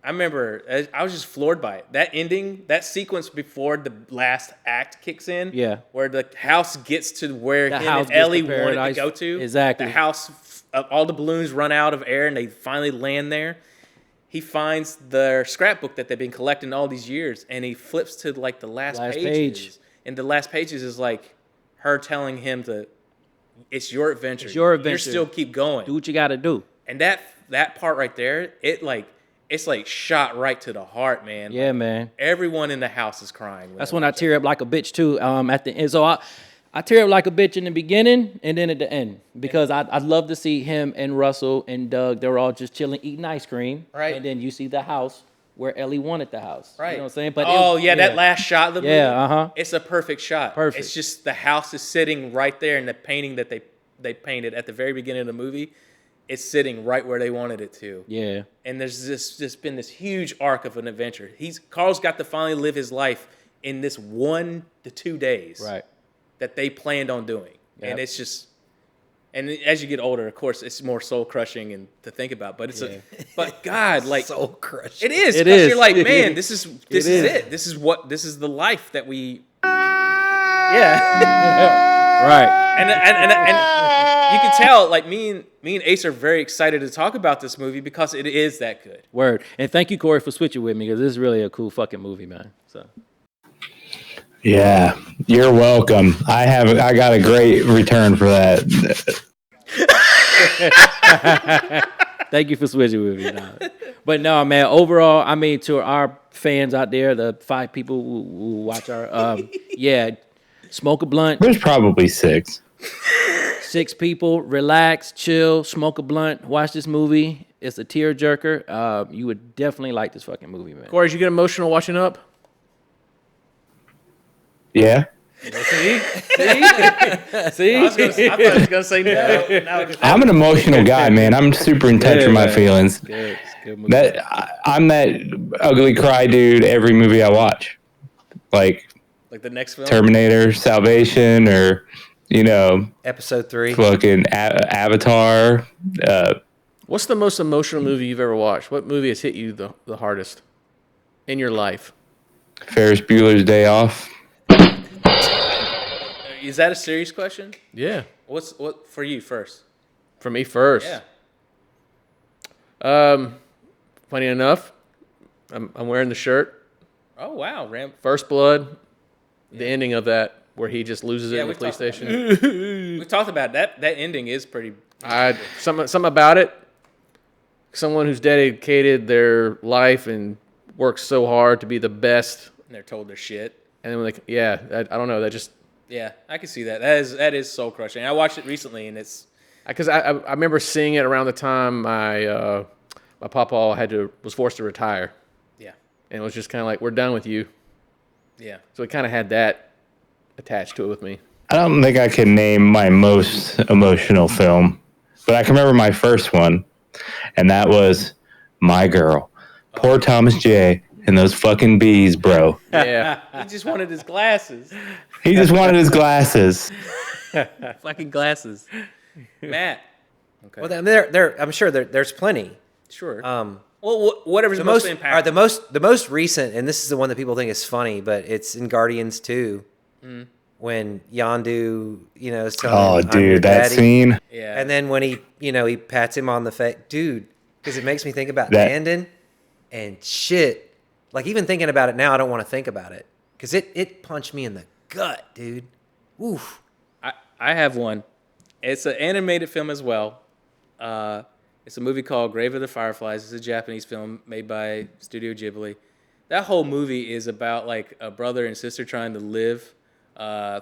I remember I was just floored by it. That ending, that sequence before the last act kicks in, where the house gets to where him and Ellie wanted to go to. Exactly. The house, all the balloons run out of air and they finally land there. He finds their scrapbook that they've been collecting all these years, and he flips to like the last pages. And the last pages is like her telling him it's your adventure. It's your adventure. You still keep going. Do what you got to do. And that part right there, it's like shot right to the heart, man. Yeah, man. Everyone in the house is crying. That's when I tear up like a bitch too. At the end, so I tear up like a bitch in the beginning and then at the end, because I'd love to see him and Russell and Doug. They're all just chilling, eating ice cream, right? And then you see the house where Ellie wanted the house. Right. You know what I'm saying? But that last shot of the movie. Yeah, It's a perfect shot. Perfect. It's just the house is sitting right there, and the painting that they painted at the very beginning of the movie, it's sitting right where they wanted it to. Yeah. And there's just been this huge arc of an adventure. Carl's got to finally live his life in this 1 to 2 days. Right. That they planned on doing. Yep. And it's just, and as you get older, of course, it's more soul crushing and to think about. But it's but God, like soul crushing. It is. It Because is. you're like, man, this is it. This is the life that we. Yeah. Right. And you can tell, like me and Ace are very excited to talk about this movie because it is that good. Word. And thank you, Corey, for switching with me because this is really a cool fucking movie, man. So. Yeah, you're welcome. I got a great return for that. Thank you for switching with me. Dog. But no, man. Overall, I mean, to our fans out there, the 5 people who watch our, smoke a blunt. There's probably 6. 6 people, relax, chill, smoke a blunt, watch this movie. It's a tearjerker. You would definitely like this fucking movie, man. Corey, did you get emotional watching Up? Yeah. See? See? I thought he was gonna say no. I'm an emotional guy, man. I'm super in touch with my feelings. Good. It's a good movie. I'm that ugly cry dude every movie I watch. Like the next film? Terminator, Salvation, or Episode 3. fucking Avatar. What's the most emotional movie you've ever watched? What movie has hit you the hardest in your life? Ferris Bueller's Day Off. Is that a serious question? Yeah. What for you first? For me first. Yeah. Funny enough, I'm wearing the shirt. Oh wow, First Blood. The ending of that, where he just loses it in the police station. We talked about that. That ending is pretty. Something about it. Someone who's dedicated their life and works so hard to be the best. And they're told their shit. And then I don't know. That just. Yeah, I can see that. That is soul crushing. I watched it recently, and it's because I remember seeing it around the time my papa was forced to retire. Yeah, and it was just kind of like, we're done with you. Yeah, so it kind of had that attached to it with me. I don't think I can name my most emotional film, but I can remember my first one, and that was My Girl. Poor Thomas J. and those fucking bees, bro. Yeah, he just wanted his glasses. He just wanted his glasses. Fucking glasses. Matt. Okay. Well, I'm sure there's plenty. Sure. Well, whatever's the most impactful. impactful. The most recent, and this is the one that people think is funny, but it's in Guardians 2 when Yondu, is telling him, "I'm your that daddy." scene. Yeah. And then when he pats him on the face, dude, because it makes me think about Landon and shit. Like even thinking about it now, I don't want to think about it because it punched me in the gut, dude. Oof. I have one. It's an animated film as well. It's a movie called Grave of the Fireflies. It's a Japanese film made by Studio Ghibli. That whole movie is about like a brother and sister trying to live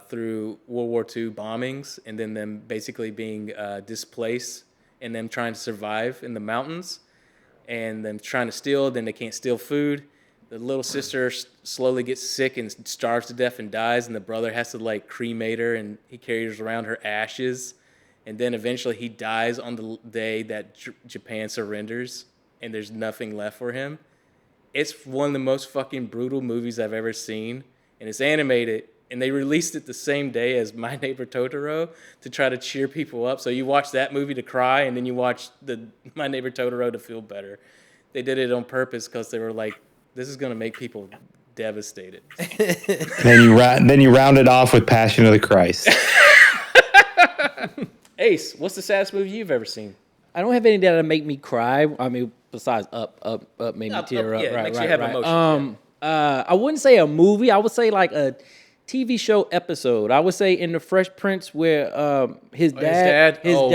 through World War II bombings and then them basically being displaced and them trying to survive in the mountains and them trying to steal. Then they can't steal food. The little sister slowly gets sick and starves to death and dies, and the brother has to like cremate her, and he carries around her ashes, and then eventually he dies on the day that Japan surrenders, and there's nothing left for him. It's one of the most fucking brutal movies I've ever seen, and it's animated, and they released it the same day as My Neighbor Totoro to try to cheer people up. So you watch that movie to cry, and then you watch My Neighbor Totoro to feel better. They did it on purpose because they were like, this is going to make people devastated. Then you round it off with Passion of the Christ. Ace, what's the saddest movie you've ever seen? I don't have any that make me cry. I mean, besides Up made me tear up. Yeah, Right, makes right, you have right. emotions. I wouldn't say a movie. I would say like a TV show episode. I would say in The Fresh Prince where his dad came. Oh,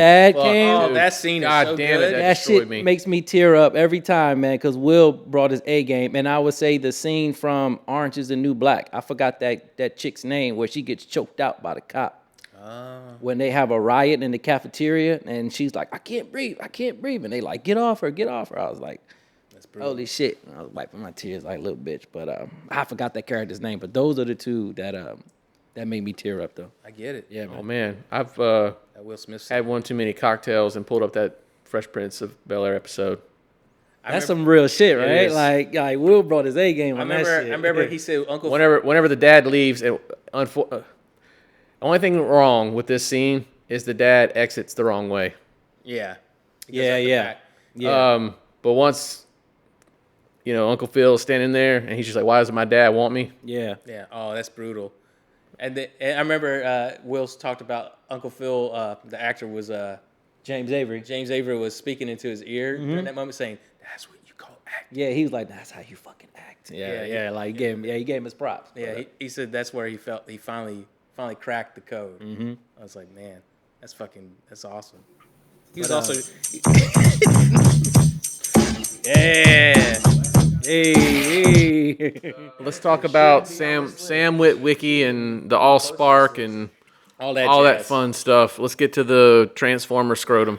that scene is so good. That shit makes me tear up every time, man, because Will brought his A game. And I would say the scene from Orange is the New Black. I forgot that chick's name where she gets choked out by the cop. When they have a riot in the cafeteria and she's like, I can't breathe. And they like, get off her. I was like, Holy shit! I was wiping my tears like a little bitch, but I forgot that character's name. But those are the two that made me tear up though. I get it. Yeah, man. Oh man, I've That Will Smith. had one too many cocktails and pulled up that Fresh Prince of Bel-Air episode. That's some real shit, right? is. Like Will brought his A game I on that remember. shit. I remember he said Uncle. Whenever the dad leaves, and only thing wrong with this scene is the dad exits the wrong way. Yeah. Yeah. But once Uncle Phil's standing there, and he's just like, "Why doesn't my dad want me?" Yeah. Yeah. Oh, that's brutal. And I remember Will's talked about Uncle Phil. The actor was James Avery. James Avery was speaking into his ear during that moment, saying, "That's what you call acting." Yeah, he was like, "That's how you fucking act." Yeah. Like he gave him his props. Yeah, he said that's where he felt he finally cracked the code. Mm-hmm. I was like, man, that's awesome. He was also yeah. Hey. Let's talk about Sam Witwicky and the Allspark and all that all that fun stuff. Let's get to the Transformer scrotum.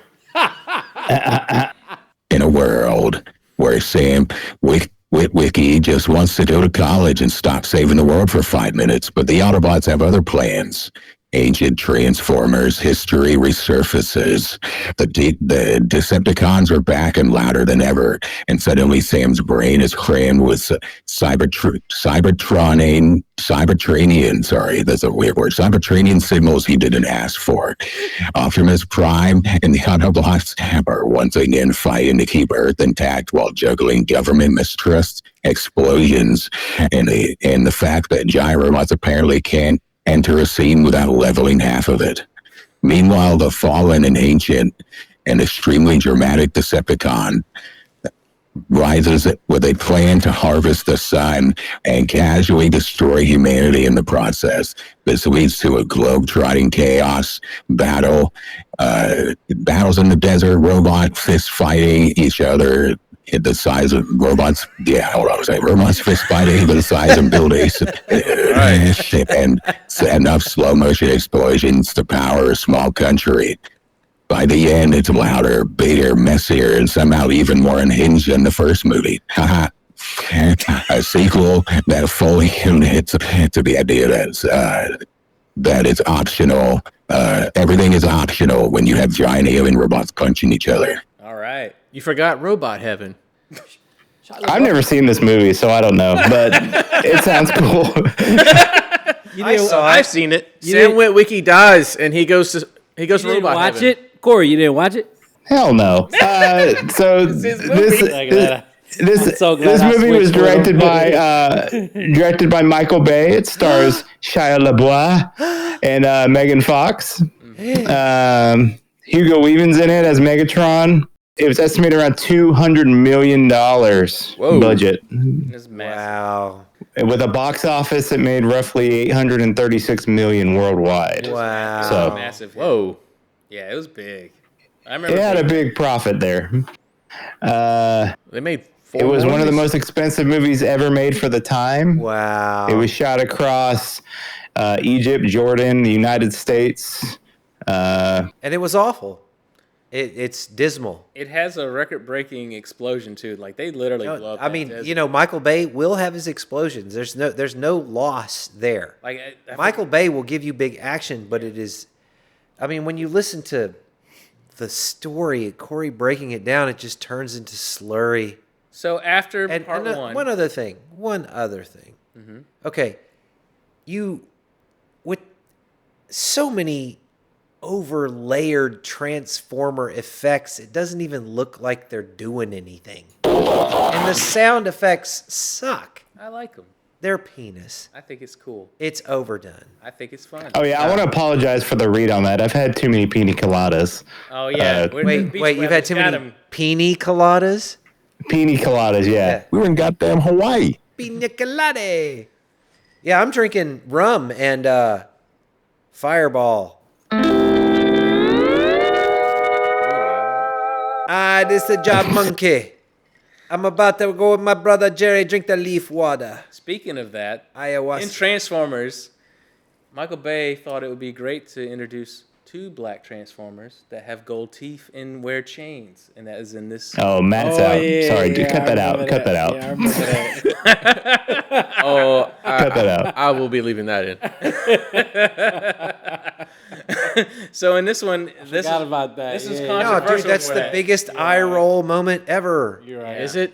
In a world where Sam Witwicky just wants to go to college and stop saving the world for 5 minutes, but the Autobots have other plans. Ancient Transformers history resurfaces. The Decepticons are back and louder than ever, and suddenly Sam's brain is crammed with Cybertranian signals he didn't ask for. Optimus Prime and the Autobots are once again fighting to keep Earth intact while juggling government mistrust, explosions, and the fact that giant robots apparently can't enter a scene without leveling half of it. Meanwhile, the fallen and ancient and extremely dramatic Decepticon rises with a plan to harvest the sun and casually destroy humanity in the process. This leads to a globe-trotting chaos battle, battles in the desert, robot fist fighting each other at the size of robots. Yeah, hold on a second. Robots fist fighting the size of buildings, and enough slow motion explosions to power a small country. By the end, it's louder, bigger, messier, and somehow even more unhinged than the first movie. A sequel that fully hits to the idea that it's optional. Everything is optional when you have giant alien robots punching each other. All right. You forgot Robot Heaven. I've never seen this movie, so I don't know, but it sounds cool. I've seen it. Sam Witwicky dies, and he goes to You didn't Robot watch Heaven. it? Corey, you didn't watch it? Hell no. So this movie was directed by Michael Bay. It stars Shia LaBeouf and Megan Fox. Hugo Weaving's in it as Megatron. It was estimated around $200 million budget. Wow. With a box office, it made roughly $836 million worldwide. Wow. So, Massive hit. Whoa. Yeah, it was big. I remember it had a big profit there. They made four It was one of the movies? most expensive movies ever made for the time. Wow. It was shot across Egypt, Jordan, the United States. And it was awful. It's dismal. It has a record-breaking explosion too. Like they literally blow up. I mean, Michael Bay will have his explosions. There's no loss there. Like Michael Bay will give you big action, but it is. I mean, when you listen to the story, Corey breaking it down, it just turns into slurry. So after part and one, one other thing. Mm-hmm. Okay, with so many over-layered Transformer effects, it doesn't even look like they're doing anything. And the sound effects suck. I like them. They're penis. I think it's cool. It's overdone. I think it's fun. Oh, yeah, I want to apologize for the read on that. I've had too many pina coladas. Oh yeah. Wait, you've had too many pina coladas? Pina coladas, yeah. We were in goddamn Hawaii. Pina colada. Yeah, I'm drinking rum and Fireball. This is the job monkey. I'm about to go with my brother Jerry, drink the leaf water. Speaking of that, ayahuasca. In Transformers, Michael Bay thought it would be great to introduce 2 black Transformers that have gold teeth and wear chains, and that is in this. Oh, Matt's out. Sorry, dude, cut that out. Cut that out. Yeah, I remember that. Cut that out. I will be leaving that in. So in this one, this Forgot is about that. This is Yeah. No, controversial. dude, that's the biggest eye roll moment ever. You're right. Is it?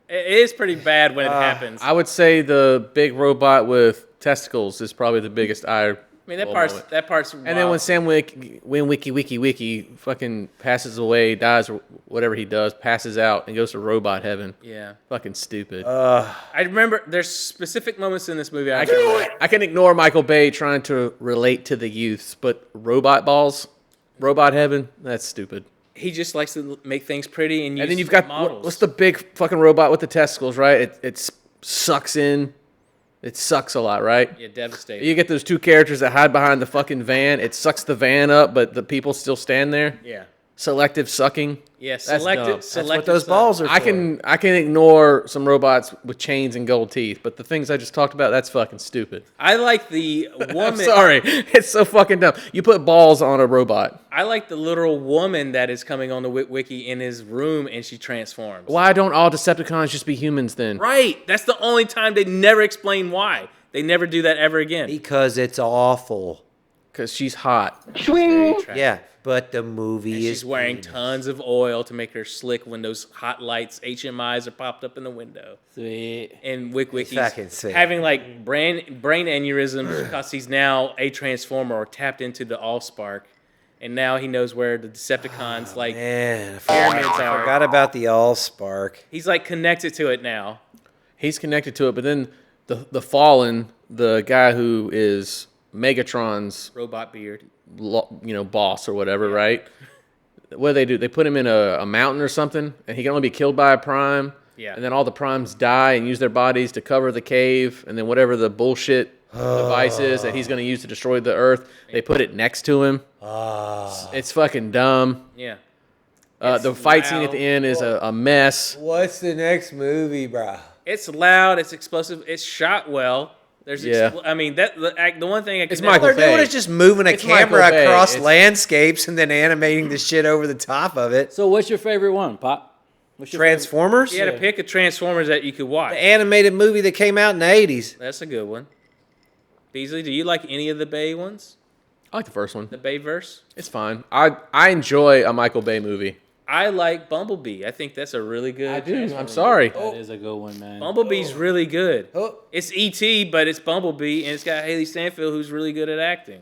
It is pretty bad when it happens. I would say the big robot with testicles is probably the biggest eye. I mean, that roll part's moment. that part's. And then when Sam Wiki fucking passes away, dies or whatever he does, passes out and goes to robot heaven. Yeah. Fucking stupid. I remember there's specific moments in this movie. I can ignore Michael Bay trying to relate to the youths, but robot balls, robot heaven, that's stupid. He just likes to make things pretty and use And then you've got models. what's the big fucking robot with the testicles, right? It sucks in. It sucks a lot, right? Yeah, devastating. You get those 2 characters that hide behind the fucking van. It sucks the van up, but the people still stand there. Yeah. Selective sucking. Yeah, That's dumb. selective. That's what those stuff. balls are for. I can ignore some robots with chains and gold teeth, but the things I just talked about, that's fucking stupid. I like the woman. I'm sorry. It's so fucking dumb. You put balls on a robot. I like the literal woman that is coming on the wiki in his room and she transforms. Why don't all Decepticons just be humans then? Right. That's the only time they never explain why. They never do that ever again. Because it's awful. Because she's hot. Yeah, but the movie And is. she's wearing tons of oil to make her slick when those hot lights, HMIs, are popped up in the window. Sweet. And Wiki's fucking sweet. having like brain aneurysms because he's now a Transformer or tapped into the Allspark. And now he knows where the Decepticons Man, pyramids I are. forgot about the Allspark. He's like connected to it now. He's connected to it, but then the Fallen, the guy who is Megatron's Robot beard. boss or whatever, right? What do? They put him in a mountain or something, and he can only be killed by a prime. Yeah. And then all the primes die and use their bodies to cover the cave, and then whatever the bullshit device is that he's going to use to destroy the Earth, they put it next to him. It's fucking dumb. Yeah. The fight scene at the end is a mess. What's the next movie, bro? It's loud. It's explosive. It's shot well. There's, I mean, the one thing I can. It's Michael All they're doing Bay. is just moving a It's Michael camera Bay. across It's- landscapes and then animating the shit over the top of it. So what's your favorite one, Pop? What's your Transformers? You had to pick a Transformers that you could watch. The animated movie that came out in the 80s. That's a good one. Beasley, do you like any of the Bay ones? I like the first one. The Bayverse? It's fine. I enjoy a Michael Bay movie. I like Bumblebee. I think that's a really good. I do. Transformer I'm sorry. That is a good one, man. Bumblebee's really good. Oh. It's E.T., but it's Bumblebee, and it's got Haley Stanfield, who's really good at acting.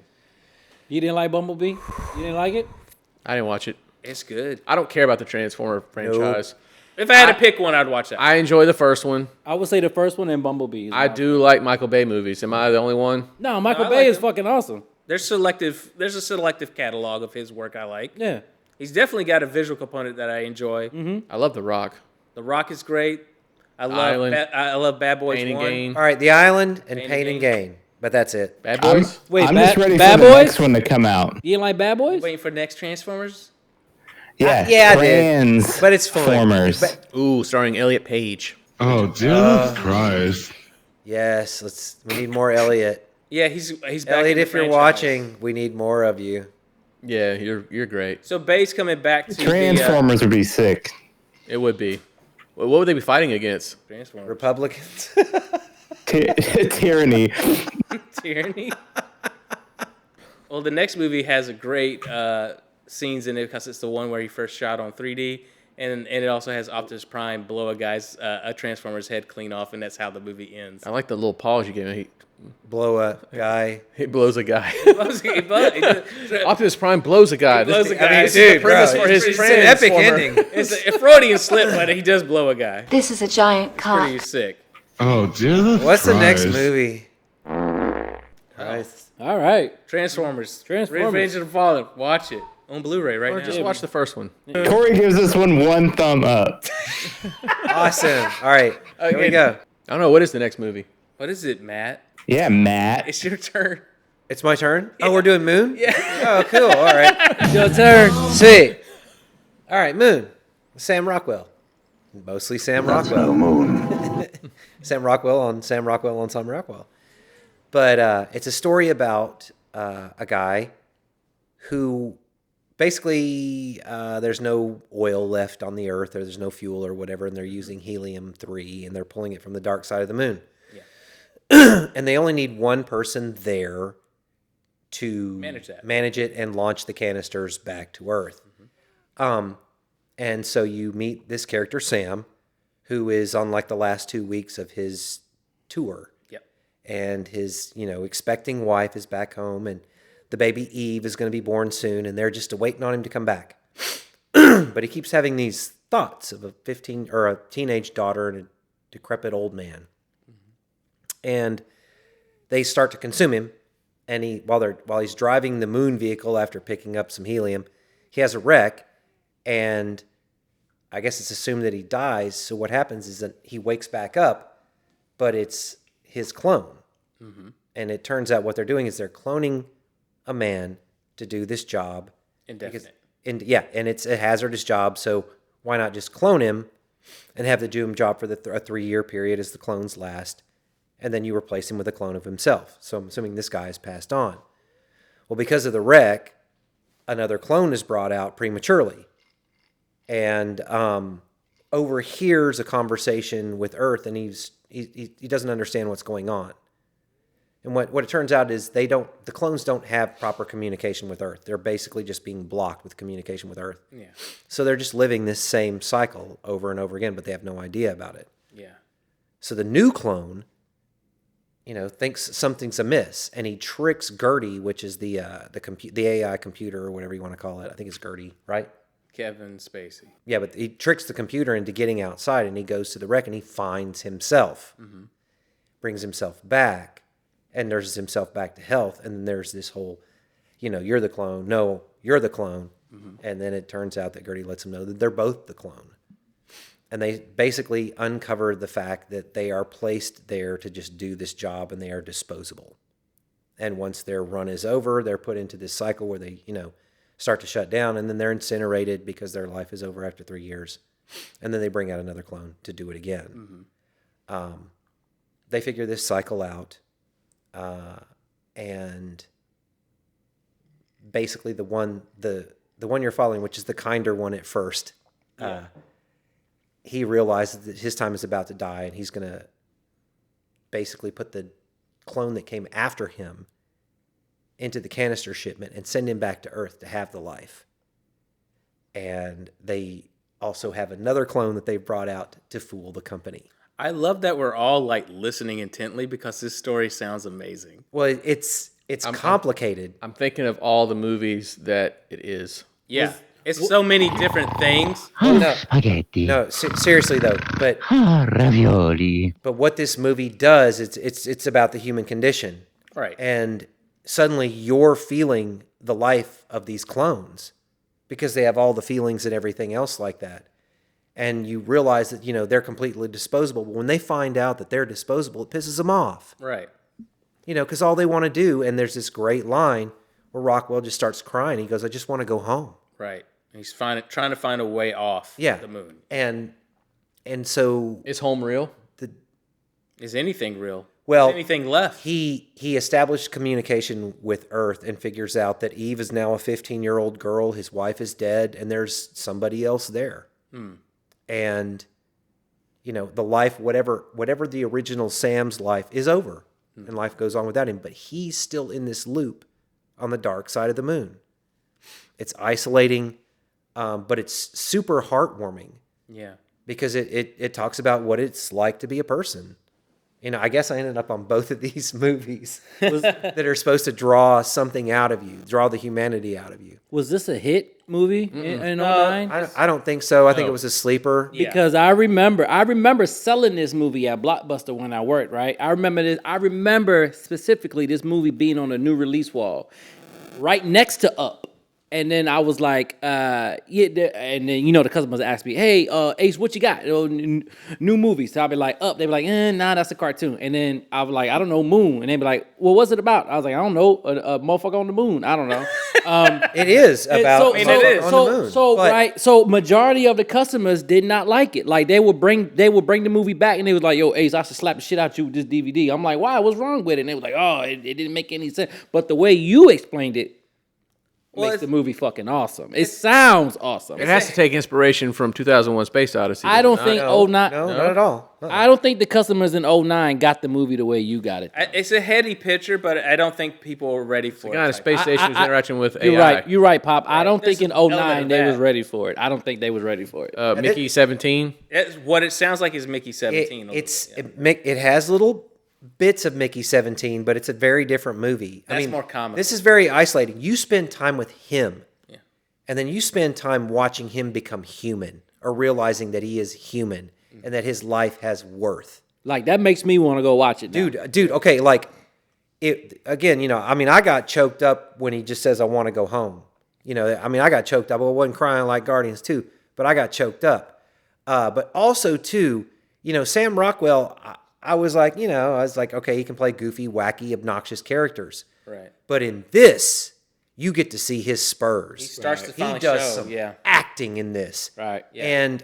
You didn't like Bumblebee? You didn't like it? I didn't watch it. It's good. I don't care about the Transformer franchise. If I had to pick one, I'd watch that. I enjoy the first one. I would say the first one and Bumblebee. is I my- do like Michael Bay movies. Am I the only one? No, Michael I Bay like is him. fucking awesome. There's a selective catalog of his work I like. Yeah. He's definitely got a visual component that I enjoy. I love The Rock. The Rock is great. I Island. love Bad Boys Pain and 1. Gain. All right, The Island and Pain Pain and and Gain. But that's it. Bad Boys? Wait, I'm just ready for Bad the Boys? next one to come out. You didn't like Bad Boys? Waiting for next Transformers. Yeah, Yeah, I did. But it's fun. Transformers. But- Ooh, starring Elliot Page. Oh, Jesus Christ. Yes, we need more Elliot. Yeah, he's back in Elliot, the if you're franchise. watching, we need more of you. Yeah, you're great. So Bay's coming back to Transformers would be sick. It would be. What would they be fighting against? Transformers. Republicans. Tyranny. Tyranny. Well, the next movie has a great scenes in it because it's the one where he first shot on 3D, and it also has Optimus Prime blow a Transformer's head clean off, and that's how the movie ends. I like the little pause you gave him. Blow a guy. He blows a guy. He Optimus Prime blows a guy. blows a guy. I mean, It's dude, the premise bro, for his it's an epic Transformer. ending. It's a Freudian slip, but he does blow a guy. This is a giant cock. Pretty sick. Oh, Jesus What's the next Christ. movie? Christ. All right. Transformers. Transformers. Revenge of the Fallen. Watch it on Blu-ray right Or now. just watch the first one. Corey gives this one thumb up. Awesome. All right, here we go. I don't know. What is the next movie? What is it, Matt? Yeah, Matt. It's your turn. It's my turn? Oh, we're doing Moon? Yeah. Oh, cool. All right. Your turn. Sweet. All right, Moon. Sam Rockwell. Mostly Sam Rockwell. Sam Rockwell on Sam Rockwell. But it's a story about a guy who basically there's no oil left on the Earth, or there's no fuel or whatever, and they're using helium-3, and they're pulling it from the dark side of the moon. Yeah. And they only need one person there to manage it and launch the canisters back to Earth. And so you meet this character, Sam, who is on like the last 2 weeks of his tour. Yep. And his, expecting wife is back home, and the baby Eve is going to be born soon, and they're just waiting on him to come back. But he keeps having these thoughts of a teenage daughter and a decrepit old man. And they start to consume him. And while he's driving the moon vehicle after picking up some helium, he has a wreck, and I guess it's assumed that he dies. So what happens is that he wakes back up, but it's his clone. And it turns out what they're doing is they're cloning a man to do this job. Indefinite. And it's a hazardous job, so why not just clone him and have the do him job for a 3-year period as the clones last, and then you replace him with a clone of himself. So I'm assuming this guy has passed on. Well, because of the wreck, another clone is brought out prematurely, and overhears a conversation with Earth, and he doesn't understand what's going on. And what it turns out is the clones don't have proper communication with Earth. They're basically just being blocked with communication with Earth. Yeah. So they're just living this same cycle over and over again, but they have no idea about it. Yeah. So the new clone, thinks something's amiss, and he tricks Gertie, which is the AI computer or whatever you want to call it. I think it's Gertie, right? Kevin Spacey. Yeah, but he tricks the computer into getting outside, and he goes to the wreck, and he finds himself, brings himself back, and nurses himself back to health. And then there's this whole, you're the clone. No, you're the clone. And then it turns out that Gertie lets him know that they're both the clone. And they basically uncover the fact that they are placed there to just do this job, and they are disposable. And once their run is over, they're put into this cycle where they, start to shut down, and then they're incinerated because their life is over after 3 years. And then they bring out another clone to do it again. They figure this cycle out. And basically the one you're following, which is the kinder one at first, he realizes that his time is about to die, and he's going to basically put the clone that came after him into the canister shipment and send him back to Earth to have the life. And they also have another clone that they've brought out to fool the company. I love that we're all listening intently, because this story sounds amazing. Well, it's complicated. I'm thinking of all the movies that it is. Yeah. It's so many different things. No, seriously though. But ravioli. But what this movie does, it's about the human condition. Right. And suddenly you're feeling the life of these clones, because they have all the feelings and everything else like that. And you realize that, they're completely disposable. But when they find out that they're disposable, it pisses them off. Right. Because all they want to do, and there's this great line where Rockwell just starts crying. He goes, "I just want to go home." Right. He's trying to find a way off the moon. And so... Is home real? Is anything real? Well, is anything left? He established communication with Earth and figures out that Eve is now a 15-year-old girl. His wife is dead, and there's somebody else there. And, the life, whatever the original Sam's life is over, and life goes on without him. But he's still in this loop on the dark side of the moon. It's isolating, but it's super heartwarming. Yeah. Because it talks about what it's like to be a person. I guess I ended up on both of these movies that are supposed to draw something out of you, draw the humanity out of you. Was this a hit movie in 09? I don't think so. I think it was a sleeper. Because I remember selling this movie at Blockbuster when I worked, right? I remember specifically this movie being on a new release wall right next to Up. And then I was like, and then, the customers asked me, "Hey, Ace, what you got? New movies?" So I'll be like, Up. They be like, nah, that's a cartoon. And then I was like, I don't know, Moon. And they be like, well, what's it about? I was like, I don't know, a motherfucker on the moon. I don't know. It is about on the moon. So majority of the customers did not like it. Like they would bring the movie back, and they was like, "Yo, Ace, I should slap the shit out you with this DVD." I'm like, why? What's wrong with it? And they was like, "Oh, it didn't make any sense." But the way you explained it makes the movie fucking awesome. It sounds awesome. It has to take inspiration from 2001: Space Odyssey. I don't does it think not? 09. No, not at all. I don't think the customers in 09 got the movie the way you got it. It's a heady picture, but I don't think people are ready for The kind it. of space station's interaction with You're AI. right. You're right, Pop. I don't think in There's an 09 element of they was that. ready for it. I don't think they was ready for it. Mickey 17. What it sounds like is Mickey 17. It has little bits of Mickey 17, but it's a very different movie. That's more common. This is very isolating. You spend time with him, and then you spend time watching him become human or realizing that he is human and that his life has worth. Like, that makes me want to go watch it now. Dude, okay, like, it again, I got choked up when he just says, I want to go home. I got choked up. I wasn't crying like Guardians 2, but I got choked up. But also, too, Sam Rockwell, I was like, okay, he can play goofy, wacky, obnoxious characters. Right. But in this, you get to see his spurs. He starts to finally He does show, some yeah. acting in this. Right. Yeah. And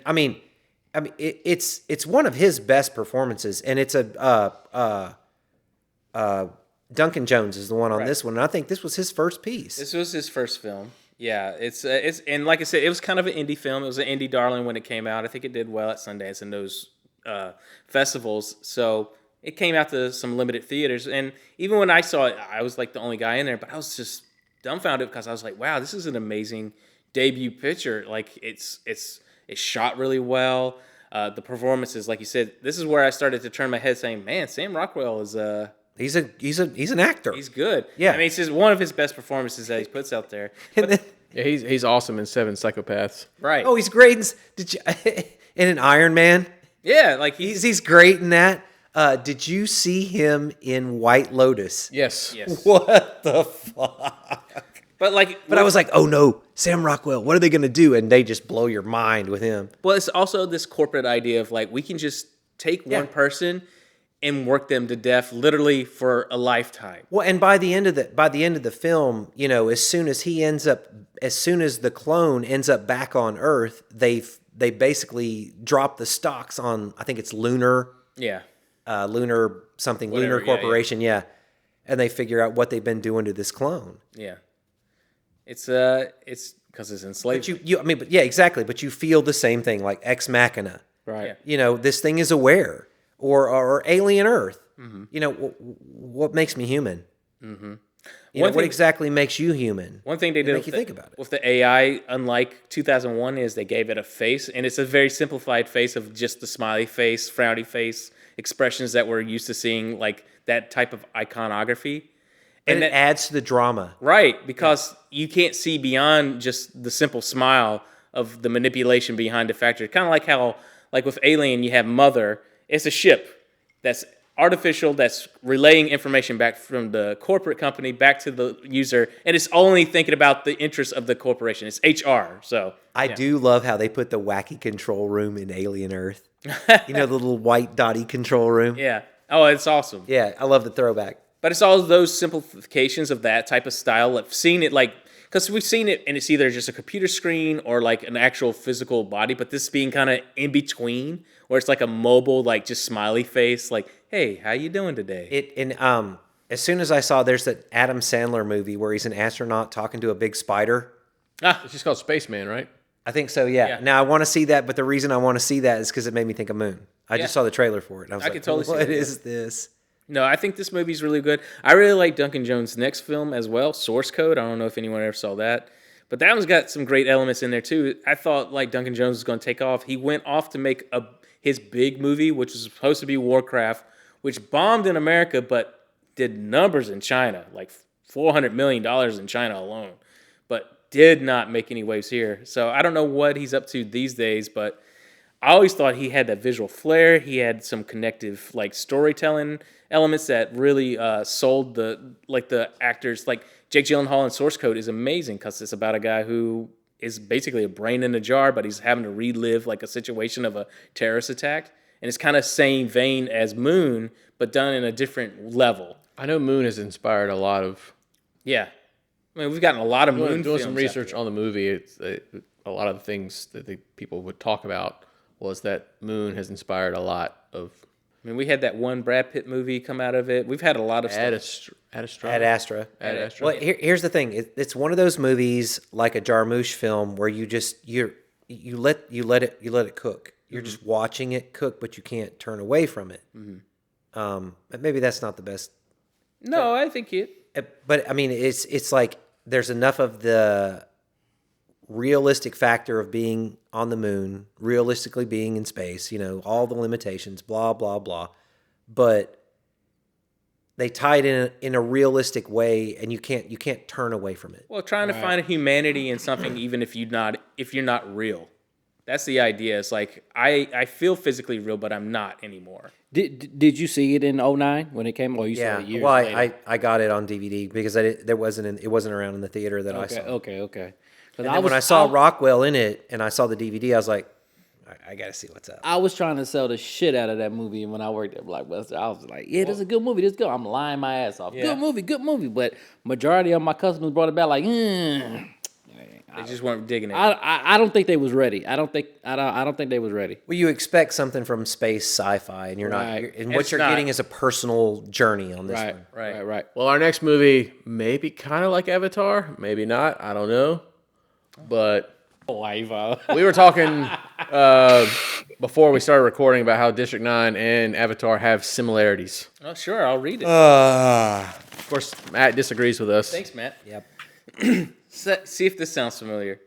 it's one of his best performances, and it's Duncan Jones is the one on this one, and I think this was his first piece. This was his first film. Yeah, it's and like I said, it was kind of an indie film. It was an indie darling when it came out. I think it did well at Sundance and those festivals. So it came out to some limited theaters, and even when I saw it, I was like the only guy in there, but I was just dumbfounded because I was like, wow, this is an amazing debut picture. Like it's shot really well. The performances, like you said, this is where I started to turn my head, saying, man, Sam Rockwell is He's an actor. He's good. Yeah. I mean, it's just one of his best performances that he puts out there. Yeah, he's awesome in Seven Psychopaths. Right. Oh, he's great. Did you in an Iron Man? Yeah, like he's great in that. Did you see him in White Lotus? Yes. What the fuck? But I was like, oh no, Sam Rockwell. What are they gonna do? And they just blow your mind with him. Well, it's also this corporate idea of like we can just take one person and work them to death, literally for a lifetime. Well, and by the end of the film, as soon as the clone ends up back on Earth, they basically drop the stocks on, I think it's Lunar. Yeah. Lunar something, Whatever, Lunar Corporation, yeah. And they figure out what they've been doing to this clone. Yeah. It's because it's enslaved. But exactly. But you feel the same thing, like Ex Machina. Right. This thing is aware, or Alien Earth. What makes me human? Mm-hmm. What exactly makes you human? One thing they did make you think about it with the AI, unlike 2001, is they gave it a face, and it's a very simplified face of just the smiley face, frowny face expressions that we're used to seeing, like that type of iconography. And it adds to the drama. Right, because you can't see beyond just the simple smile of the manipulation behind the factory. Kind of like how, like with Alien, you have Mother. It's a ship that's artificial, that's relaying information back from the corporate company back to the user, and it's only thinking about the interests of the corporation. It's HR. So I do love how they put the wacky control room in Alien Earth. The little white dotty control room. Yeah. Oh, it's awesome. Yeah, I love the throwback. But it's all those simplifications of that type of style. I've seen it because we've seen it and it's either just a computer screen or like an actual physical body, but this being kind of in between where it's like a mobile, like just smiley face, like, hey, how you doing today? As soon as I saw there's that Adam Sandler movie where he's an astronaut talking to a big spider. It's just called Spaceman, right? I think so, yeah. Now I want to see that, but the reason I want to see that is because it made me think of Moon. I just saw the trailer for it. And I was I like, could totally see what it, is this? No, I think this movie's really good. I really like Duncan Jones' next film as well, Source Code. I don't know if anyone ever saw that. But that one's got some great elements in there too. I thought like Duncan Jones was going to take off. He went off to make his big movie, which was supposed to be Warcraft, which bombed in America but did numbers in China, like $400 million in China alone, but did not make any waves here. So I don't know what he's up to these days, but I always thought he had that visual flair. He had some connective like storytelling elements that really sold the actors. Like Jake Gyllenhaal in Source Code is amazing because it's about a guy who is basically a brain in a jar, but he's having to relive like a situation of a terrorist attack. And it's kind of same vein as Moon, but done in a different level. I know Moon has inspired a lot of... Yeah. I mean, we've gotten a lot of Moon doing films some research on the movie. A lot of the things that the people would talk about was that Moon has inspired a lot of I mean, we had that one Brad Pitt movie come out of it. We've had a lot of stuff. Ad Astra. Well, here's the thing. It's one of those movies like a Jarmusch film where you let it cook. You're just watching it cook, but you can't turn away from it. But maybe that's not the best. No, I think it. But I mean, it's like there's enough of the realistic factor of being on the moon, realistically being in space, all the limitations, blah, blah, blah. But they tie it in a realistic way, and you can't turn away from it. Well, trying to find a humanity in something, even if you're not real. That's the idea. It's like I feel physically real, but I'm not anymore. Did you see it in 2009 when it came? Or you saw it years later? I got it on DVD because it wasn't around in the theater that I saw. Okay. And then when I saw Rockwell in it and I saw the DVD, I was like, I got to see what's up. I was trying to sell the shit out of that movie, and when I worked at Blockbuster, I was like, "Yeah, this is a good movie. This is good." I'm lying my ass off. Yeah. Good movie. But majority of my customers brought it back like, They just weren't digging it. I don't think they was ready. I don't think they was ready. Well, you expect something from space sci-fi, and you're not. And what you're getting is a personal journey on this one. Right. Well, our next movie may be kind of like Avatar, maybe not. I don't know. But we were talking before we started recording about how District 9 and Avatar have similarities. Oh, sure. I'll read it. Of course, Matt disagrees with us. Thanks, Matt. Yep. See if this sounds familiar.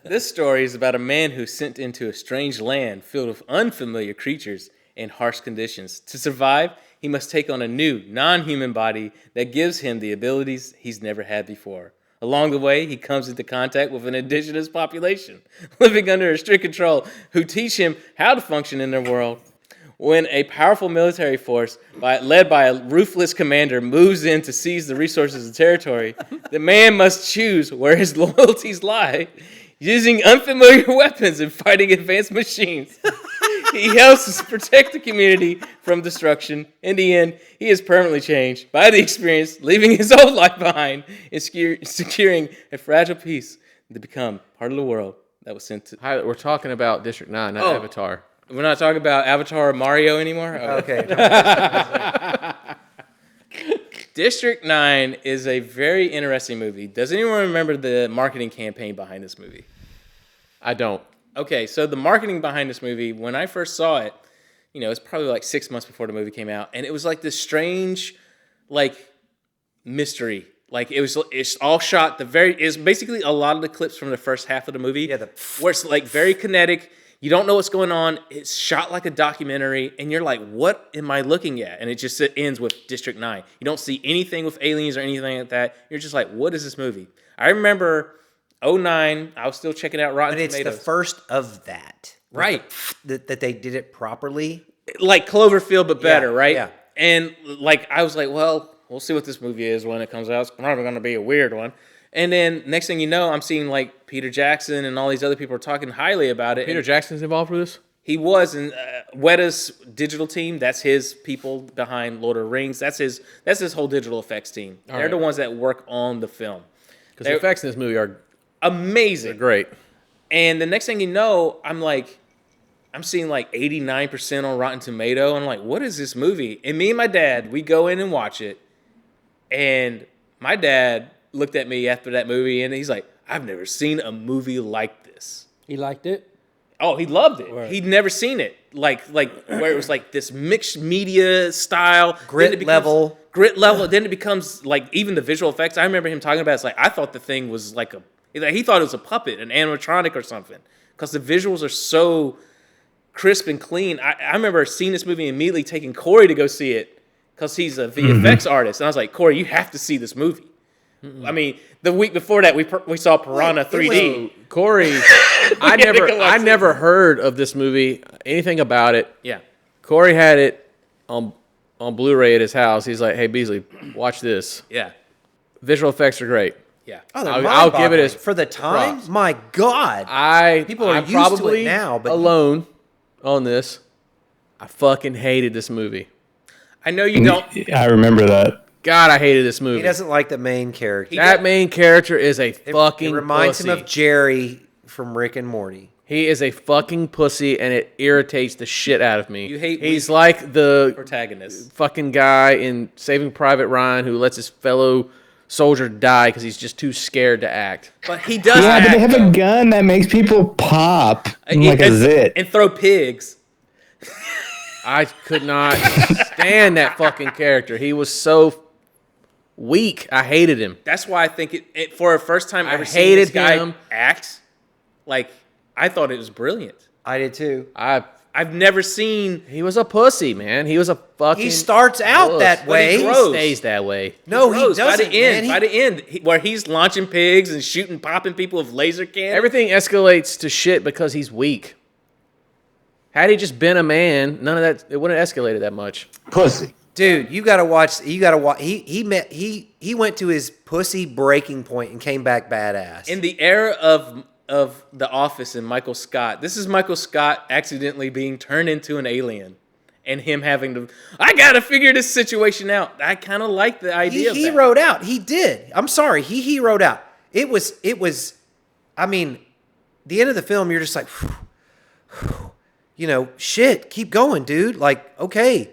This story is about a man who's sent into a strange land filled with unfamiliar creatures and harsh conditions. To survive, he must take on a new, non-human body that gives him the abilities he's never had before. Along the way, he comes into contact with an indigenous population living under strict control who teach him how to function in their world. When a powerful military force led by a ruthless commander moves in to seize the resources of territory, the man must choose where his loyalties lie. Using unfamiliar weapons and fighting advanced machines, he helps to protect the community from destruction. In the end, he is permanently changed by the experience, leaving his old life behind and securing a fragile piece to become part of the world that was sent to. We're talking about District 9, not Avatar. We're not talking about Avatar or Mario anymore? Okay. District 9 is a very interesting movie. Does anyone remember the marketing campaign behind this movie? I don't. Okay, so the marketing behind this movie, when I first saw it, it's probably like 6 months before the movie came out, and it was like this strange, mystery. It's all shot it's basically a lot of the clips from the first half of the movie. Yeah, where it's very kinetic. You don't know what's going on. It's shot like a documentary, and you're like, what am I looking at? And it just ends with District 9. You don't see anything with aliens or anything like that. You're just like, what is this movie? I remember 2009, I was still checking out Rotten Tomatoes. But it's the first of that. Right. That they did it properly. Like Cloverfield, but better, right? Yeah. And I was like, well, we'll see what this movie is when it comes out. It's probably going to be a weird one. And then next thing you know, I'm seeing Peter Jackson and all these other people are talking highly about it. Peter Jackson's involved with this? He was in Weta's digital team. That's his people behind Lord of the Rings. That's his whole digital effects team. They're the ones that work on the film. Because the effects in this movie are amazing. They're great. And the next thing you know, I'm seeing 89% on Rotten Tomato. I'm like, what is this movie? And me and my dad, we go in and watch it. And my dad looked at me after that movie, and he's like, I've never seen a movie like this. He liked it? Oh, he loved it. Right. He'd never seen it. Where it was this mixed media style. Grit level. Then it becomes, even the visual effects. I remember him talking about I thought the thing was he thought it was a puppet, an animatronic or something. Because the visuals are so crisp and clean. I remember seeing this movie and immediately taking Corey to go see it. Because he's a VFX artist. And I was like, Corey, you have to see this movie. Mm-mm. I mean, the week before that, we saw Piranha 3D. Corey, I never heard of this movie, anything about it. Yeah. Corey had it on Blu-ray at his house. He's like, hey, Beasley, watch this. Yeah. Visual effects are great. Yeah. Oh, I'll give it for the time. Props. My God. People are used probably to it now, but alone on this. I fucking hated this movie. I know you don't. I remember that. God, I hated this movie. He doesn't like the main character. That main character is a fucking It reminds pussy. him of Jerry from Rick and Morty. He is a fucking pussy, and it irritates the shit out of me. You hate He's weak like the protagonist. fucking guy in Saving Private Ryan who lets his fellow soldier die because he's just too scared to act. But he does Yeah, act, but they have though. a gun that makes people pop like a zit. And throw pigs. I could not stand that fucking character. He was so weak. I hated him. That's why I think it for a first time I ever seeing this hated guy him. act, like, I thought it was brilliant. I did too. I've never seen. He was a pussy, man. He was a fucking. He starts out puss. that way. He grows. stays that way. No, he grows. doesn't. By the end, where he's launching pigs and shooting, popping people with laser cannons. Everything escalates to shit because he's weak. Had he just been a man, none of that. It wouldn't have escalated that much. Pussy. Dude, you gotta watch. You gotta watch. He went to his pussy breaking point and came back badass. In the era of The Office and Michael Scott, this is Michael Scott accidentally being turned into an alien, and him having to. I gotta figure this situation out. I kind of like the idea of that. He heroed out. He did. I'm sorry. He heroed out. It was. I mean, the end of the film, you're just like, you know, shit. Keep going, dude. Like, okay.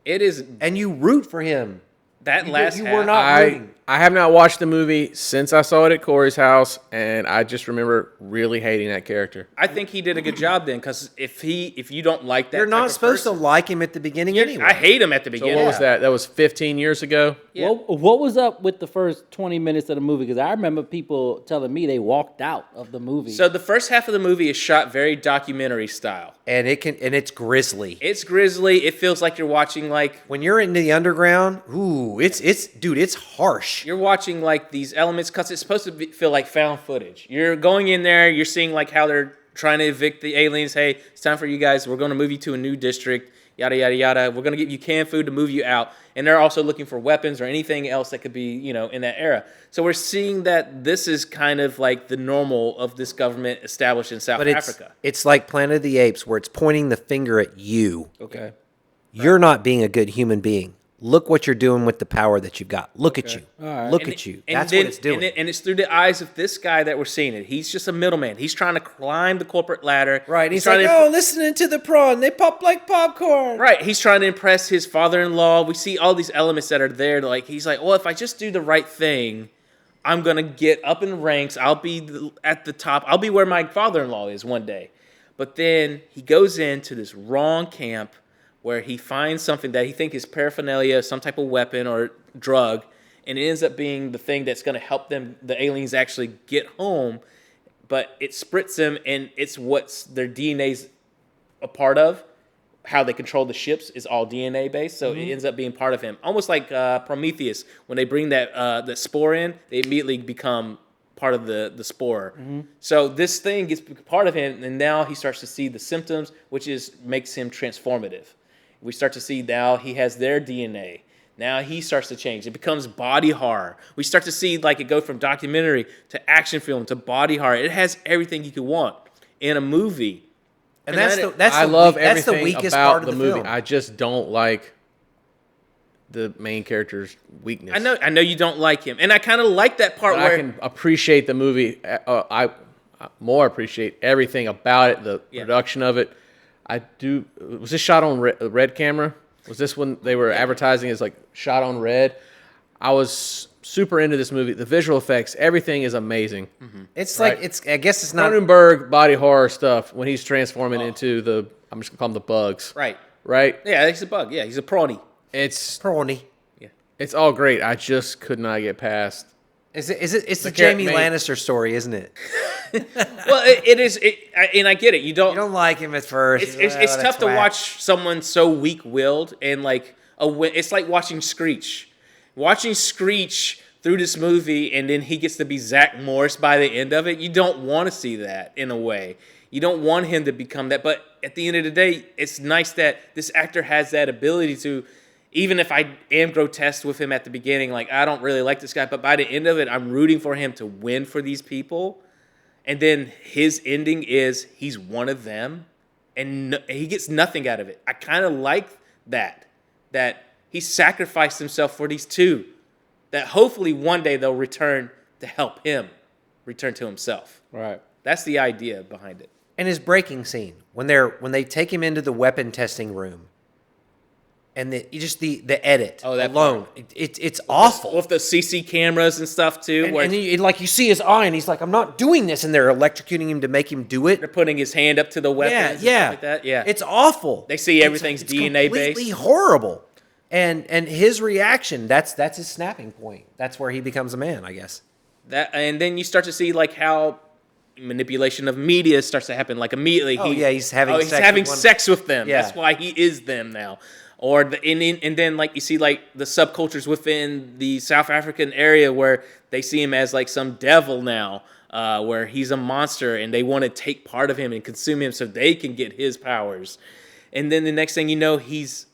It is, and you root for him. That last you half, were not rooting. I have not watched the movie since I saw it at Corey's house, and I just remember really hating that character. I think he did a good job then, because if you don't like that, You're not supposed to like him at the beginning anyway. I hate him at the So beginning. what was that? That was 15 years ago? Yeah. What was up with the first 20 minutes of the movie? Because I remember people telling me they walked out of the movie. So the first half of the movie is shot very documentary style. And it's grisly. It's grisly. It feels like you're watching like when you're in the underground. Ooh, it's harsh. You're watching like these elements because it's supposed to feel like found footage. You're going in there. You're seeing like how they're trying to evict the aliens. Hey, it's time for you guys. We're going to move you to a new district. Yada yada yada. We're going to give you canned food to move you out. And they're also looking for weapons or anything else that could be, in that era. So we're seeing that this is kind of like the normal of this government established in South Africa. It's like Planet of the Apes, where it's pointing the finger at you. Okay. You're not being a good human being. Look what you're doing with the power that you've got. Look at you. right. Look at you. That's what it's doing. And it's through the eyes of this guy that we're seeing it. He's just a middleman. He's trying to climb the corporate ladder. Right. He's trying like, listening to the prawn. They pop like popcorn. Right. He's trying to impress his father-in-law. We see all these elements that are there. He's like, well, if I just do the right thing, I'm going to get up in the ranks. I'll be at the top. I'll be where my father-in-law is one day. But then he goes into this wrong camp where he finds something that he thinks is paraphernalia, some type of weapon or drug, and it ends up being the thing that's going to help them, the aliens, actually get home. But it spritz them, and it's what their DNA's a part of. How they control the ships is all DNA based, so it ends up being part of him. Almost like Prometheus, when they bring that spore in, they immediately become part of the spore. So this thing gets part of him, and now he starts to see the symptoms, which makes him transformative. We start to see now he has their DNA. Now he starts to change. It becomes body horror. We start to see like it go from documentary to action film to body horror. It has everything you could want in a movie. And I love everything the weakest about part of the the movie. film. I just don't like the main character's weakness. I know you don't like him, and I kind of like that part But where I can appreciate the movie. I more appreciate everything about it, the production of it. I do. Was this shot on red camera? Was this when they were advertising as like shot on red? I was super into this movie. The visual effects, everything is amazing. It's like I guess it's not Cronenberg body horror stuff when he's transforming into I'm just gonna call them the bugs. Right. Right. Yeah, he's a bug. Yeah, he's a prawny. It's prawny. Yeah. It's all great. I just could not get past. It's the Jamie Lannister story, isn't it? Well, it is, and I get it. You don't like him at first. It's tough to watch someone so weak-willed and like it's like watching Screech. Watching Screech through this movie, and then he gets to be Zach Morris by the end of it. You don't want to see that in a way. You don't want him to become that. But at the end of the day, it's nice that this actor has that ability to. Even if I am grotesque with him at the beginning, like I don't really like this guy, but by the end of it, I'm rooting for him to win for these people. And then his ending is he's one of them, and he gets nothing out of it. I kind of like that he sacrificed himself for these two, that hopefully one day they'll return to help him return to himself. Right. That's the idea behind it. And his breaking scene when they take him into the weapon testing room, and the edit alone, it's awful with the CC cameras and stuff too. And you see his eye, and he's like, "I'm not doing this," and they're electrocuting him to make him do it. They're putting his hand up to the weapons. Yeah, and stuff like that. Yeah, it's awful. They see everything's it's DNA completely based. horrible. And his reaction, that's his snapping point. That's where he becomes a man, I guess. And then you start to see like how manipulation of media starts to happen like immediately. He's having sex with them. Yeah. That's why he is them now. Or and then like you see like the subcultures within the South African area where they see him as like some devil now, where he's a monster and they want to take part of him and consume him so they can get his powers. And then the next thing you know, he's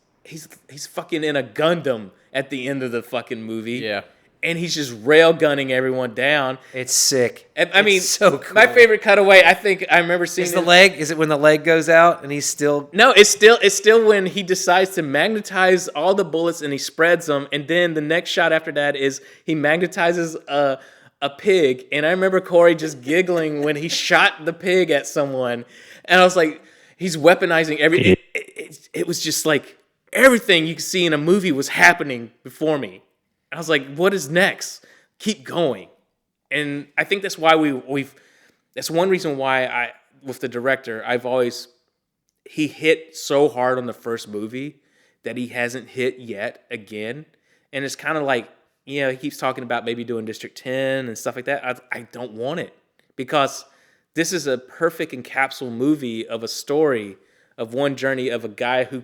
fucking in a Gundam at the end of the fucking movie. Yeah. And he's just rail gunning everyone down. It's sick. I mean, so cool. My favorite cutaway, I think I remember seeing Is the leg? Is it when the leg goes out and he's still? No, it's still when he decides to magnetize all the bullets and he spreads them, and then the next shot after that is he magnetizes a pig, and I remember Corey just giggling when he shot the pig at someone, and I was like, he's weaponizing every. It was just like everything you could see in a movie was happening before me. I was like, what is next? Keep going. And I think that's why that's one reason why with the director, he hit so hard on the first movie that he hasn't hit yet again. And it's kind of like, he keeps talking about maybe doing District 10 and stuff like that. I don't want it because this is a perfect encapsulated movie of a story of one journey of a guy who's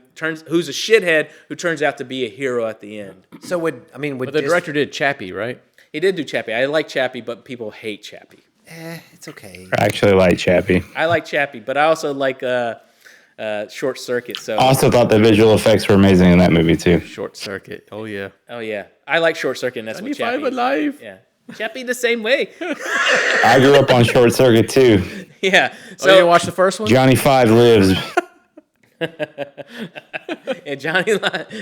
a shithead who turns out to be a hero at the end. So but the director did Chappie, right? He did do Chappie. I like Chappie, but people hate Chappie. It's okay. I actually like Chappie. I like Chappie, but I also like Short Circuit. So Also thought the visual effects were amazing in that movie too. Short Circuit. Oh yeah. Oh yeah. I like Short Circuit, and that's what Chappie. 95 alive. Yeah. Chappie the same way. I grew up on Short Circuit too. Yeah. So you didn't watch the first one? Johnny Five lives. And Johnny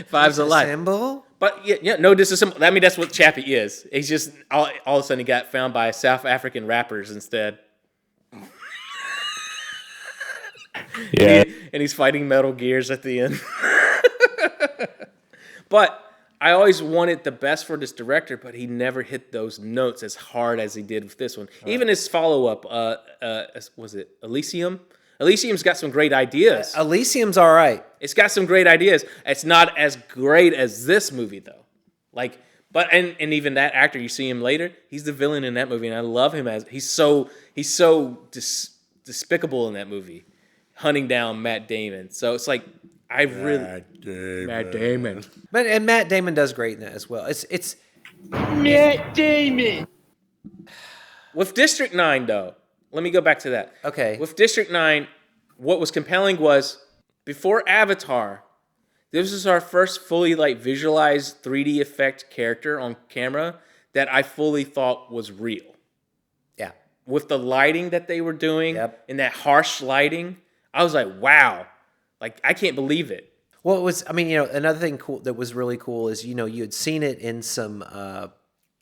Five's alive. Symbol? But no disassemble. I mean, that's what Chappie is. He's just all of a sudden he got found by South African rappers instead. Yeah. And he's fighting Metal Gears at the end. But I always wanted the best for this director, but he never hit those notes as hard as he did with this one. Right. Even his follow-up, was it Elysium? Elysium's got some great ideas. Elysium's all right. It's got some great ideas. It's not as great as this movie, though. And even that actor, you see him later, he's the villain in that movie, and I love him as he's so despicable in that movie, hunting down Matt Damon. So it's like Matt Damon. But Matt Damon does great in that as well. It's Matt Damon. With District 9, though. Let me go back to that. Okay. With District 9, what was compelling was before Avatar, this was our first fully visualized 3D effect character on camera that I fully thought was real. Yeah. With the lighting that they were doing and that harsh lighting, I was like, wow. I can't believe it. Well, it was, another thing cool that was really cool is, you had seen it in some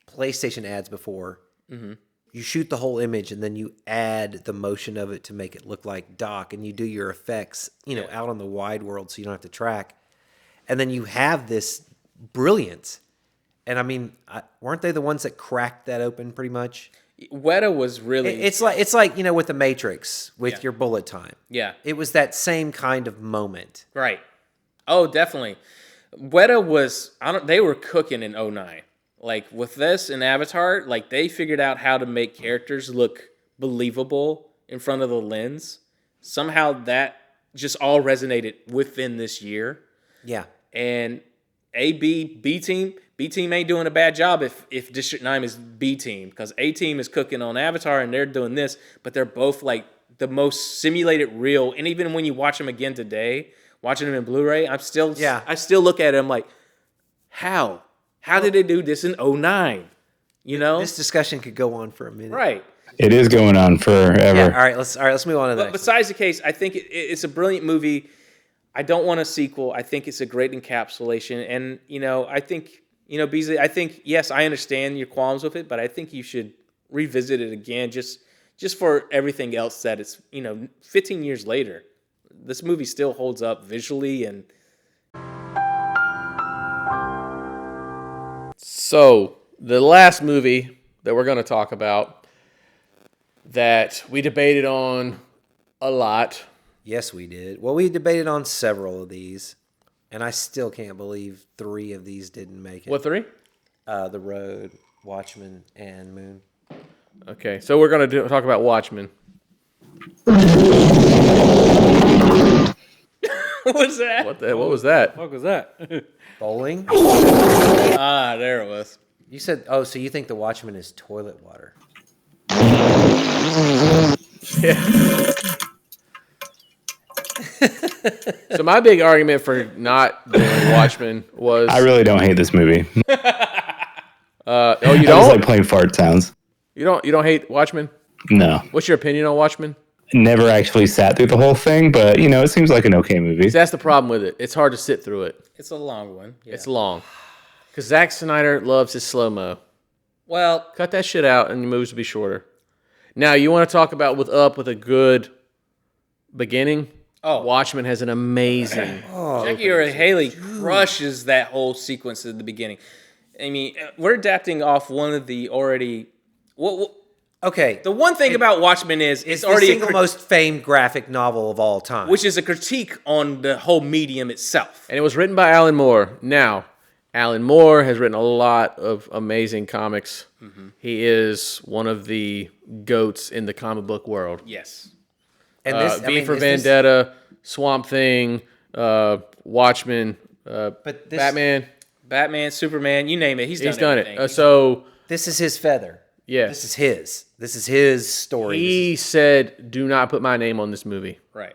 PlayStation ads before. Mm-hmm. You shoot the whole image and then you add the motion of it to make it look like Doc, and you do your effects, out on the wide world so you don't have to track. And then you have this brilliance. And weren't they the ones that cracked that open pretty much? Weta was really... It's like with the Matrix, with your bullet time. Yeah. It was that same kind of moment. Right. Oh, definitely. Weta was... they were cooking in 2009. With this and Avatar, they figured out how to make characters look believable in front of the lens. Somehow that just all resonated within this year. Yeah. And B team ain't doing a bad job if District 9 is B team, because A team is cooking on Avatar and they're doing this, but they're both the most simulated real. And even when you watch them again today, watching them in Blu-ray, I still look at them like, how? How did they do this in 2009? This discussion could go on for a minute. Right. It is going on forever. Yeah, all right, let's move on to that. But besides the case, I think it's a brilliant movie. I don't want a sequel. I think it's a great encapsulation. And, I think, Beasley, yes, I understand your qualms with it, but I think you should revisit it again. Just just for everything else that it's 15 years later, this movie still holds up visually and. So the last movie that we're going to talk about that we debated on a lot. Yes, we did. Well, we debated on several of these, and I still can't believe 3 of these didn't make it. What 3? The Road, Watchmen, and Moon. Okay, so we're going to talk about Watchmen. What was that? What was that? What was that? Bowling? Ah, there it was. You said, so you think The Watchmen is toilet water? Yeah. So my big argument for not doing Watchmen was... I really don't hate this movie. You I just don't? like playing fart sounds. You don't hate Watchmen? No. What's your opinion on Watchmen? Never actually sat through the whole thing, but, it seems like an okay movie. See, that's the problem with it. It's hard to sit through it. It's a long one. Yeah. It's long. Because Zack Snyder loves his slow-mo. Well, cut that shit out and your moves will be shorter. Now, you want to talk about with a good beginning? Oh. Watchmen has an amazing... Jackie Earle Haley crushes that whole sequence at the beginning. I mean, we're adapting off one of the already... Okay. The one thing about Watchmen is it's already the single most famed graphic novel of all time. which is a critique on the whole medium itself. And it was written by Alan Moore. Now, Alan Moore has written a lot of amazing comics. Mm-hmm. He is one of the goats in the comic book world. Yes. And this, V for Vendetta, Swamp Thing, Watchmen, Batman. Batman, Superman, you name it. He's done everything. it. So this is his feather. Yeah. This is his. This is his story. He said, do not put my name on this movie. Right.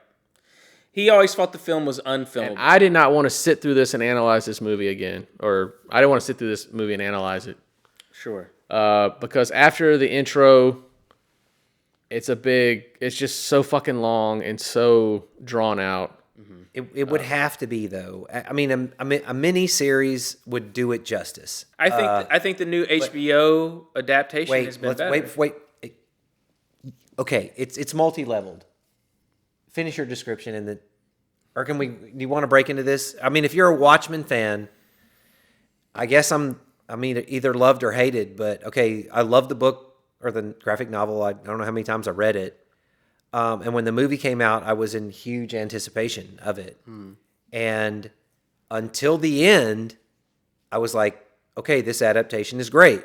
He always thought the film was unfilmable. And I did not want to sit through this and analyze this movie again. Or I didn't want to sit through this movie and analyze it. Sure. Because after the intro, it's just so fucking long and so drawn out. Mm-hmm. It would have to be, though. I mean, a mini series would do it justice. I think the new HBO adaptation has been better. Wait. Okay, it's multi-leveled. Finish your description, and then, or can we? Do you want to break into this? I mean, if you're a Watchmen fan, I guess I'm either loved or hated. But okay, I love the book or the graphic novel. I don't know how many times I read it. And when the movie came out, I was in huge anticipation of it. And until the end, I was like, okay, this adaptation is great.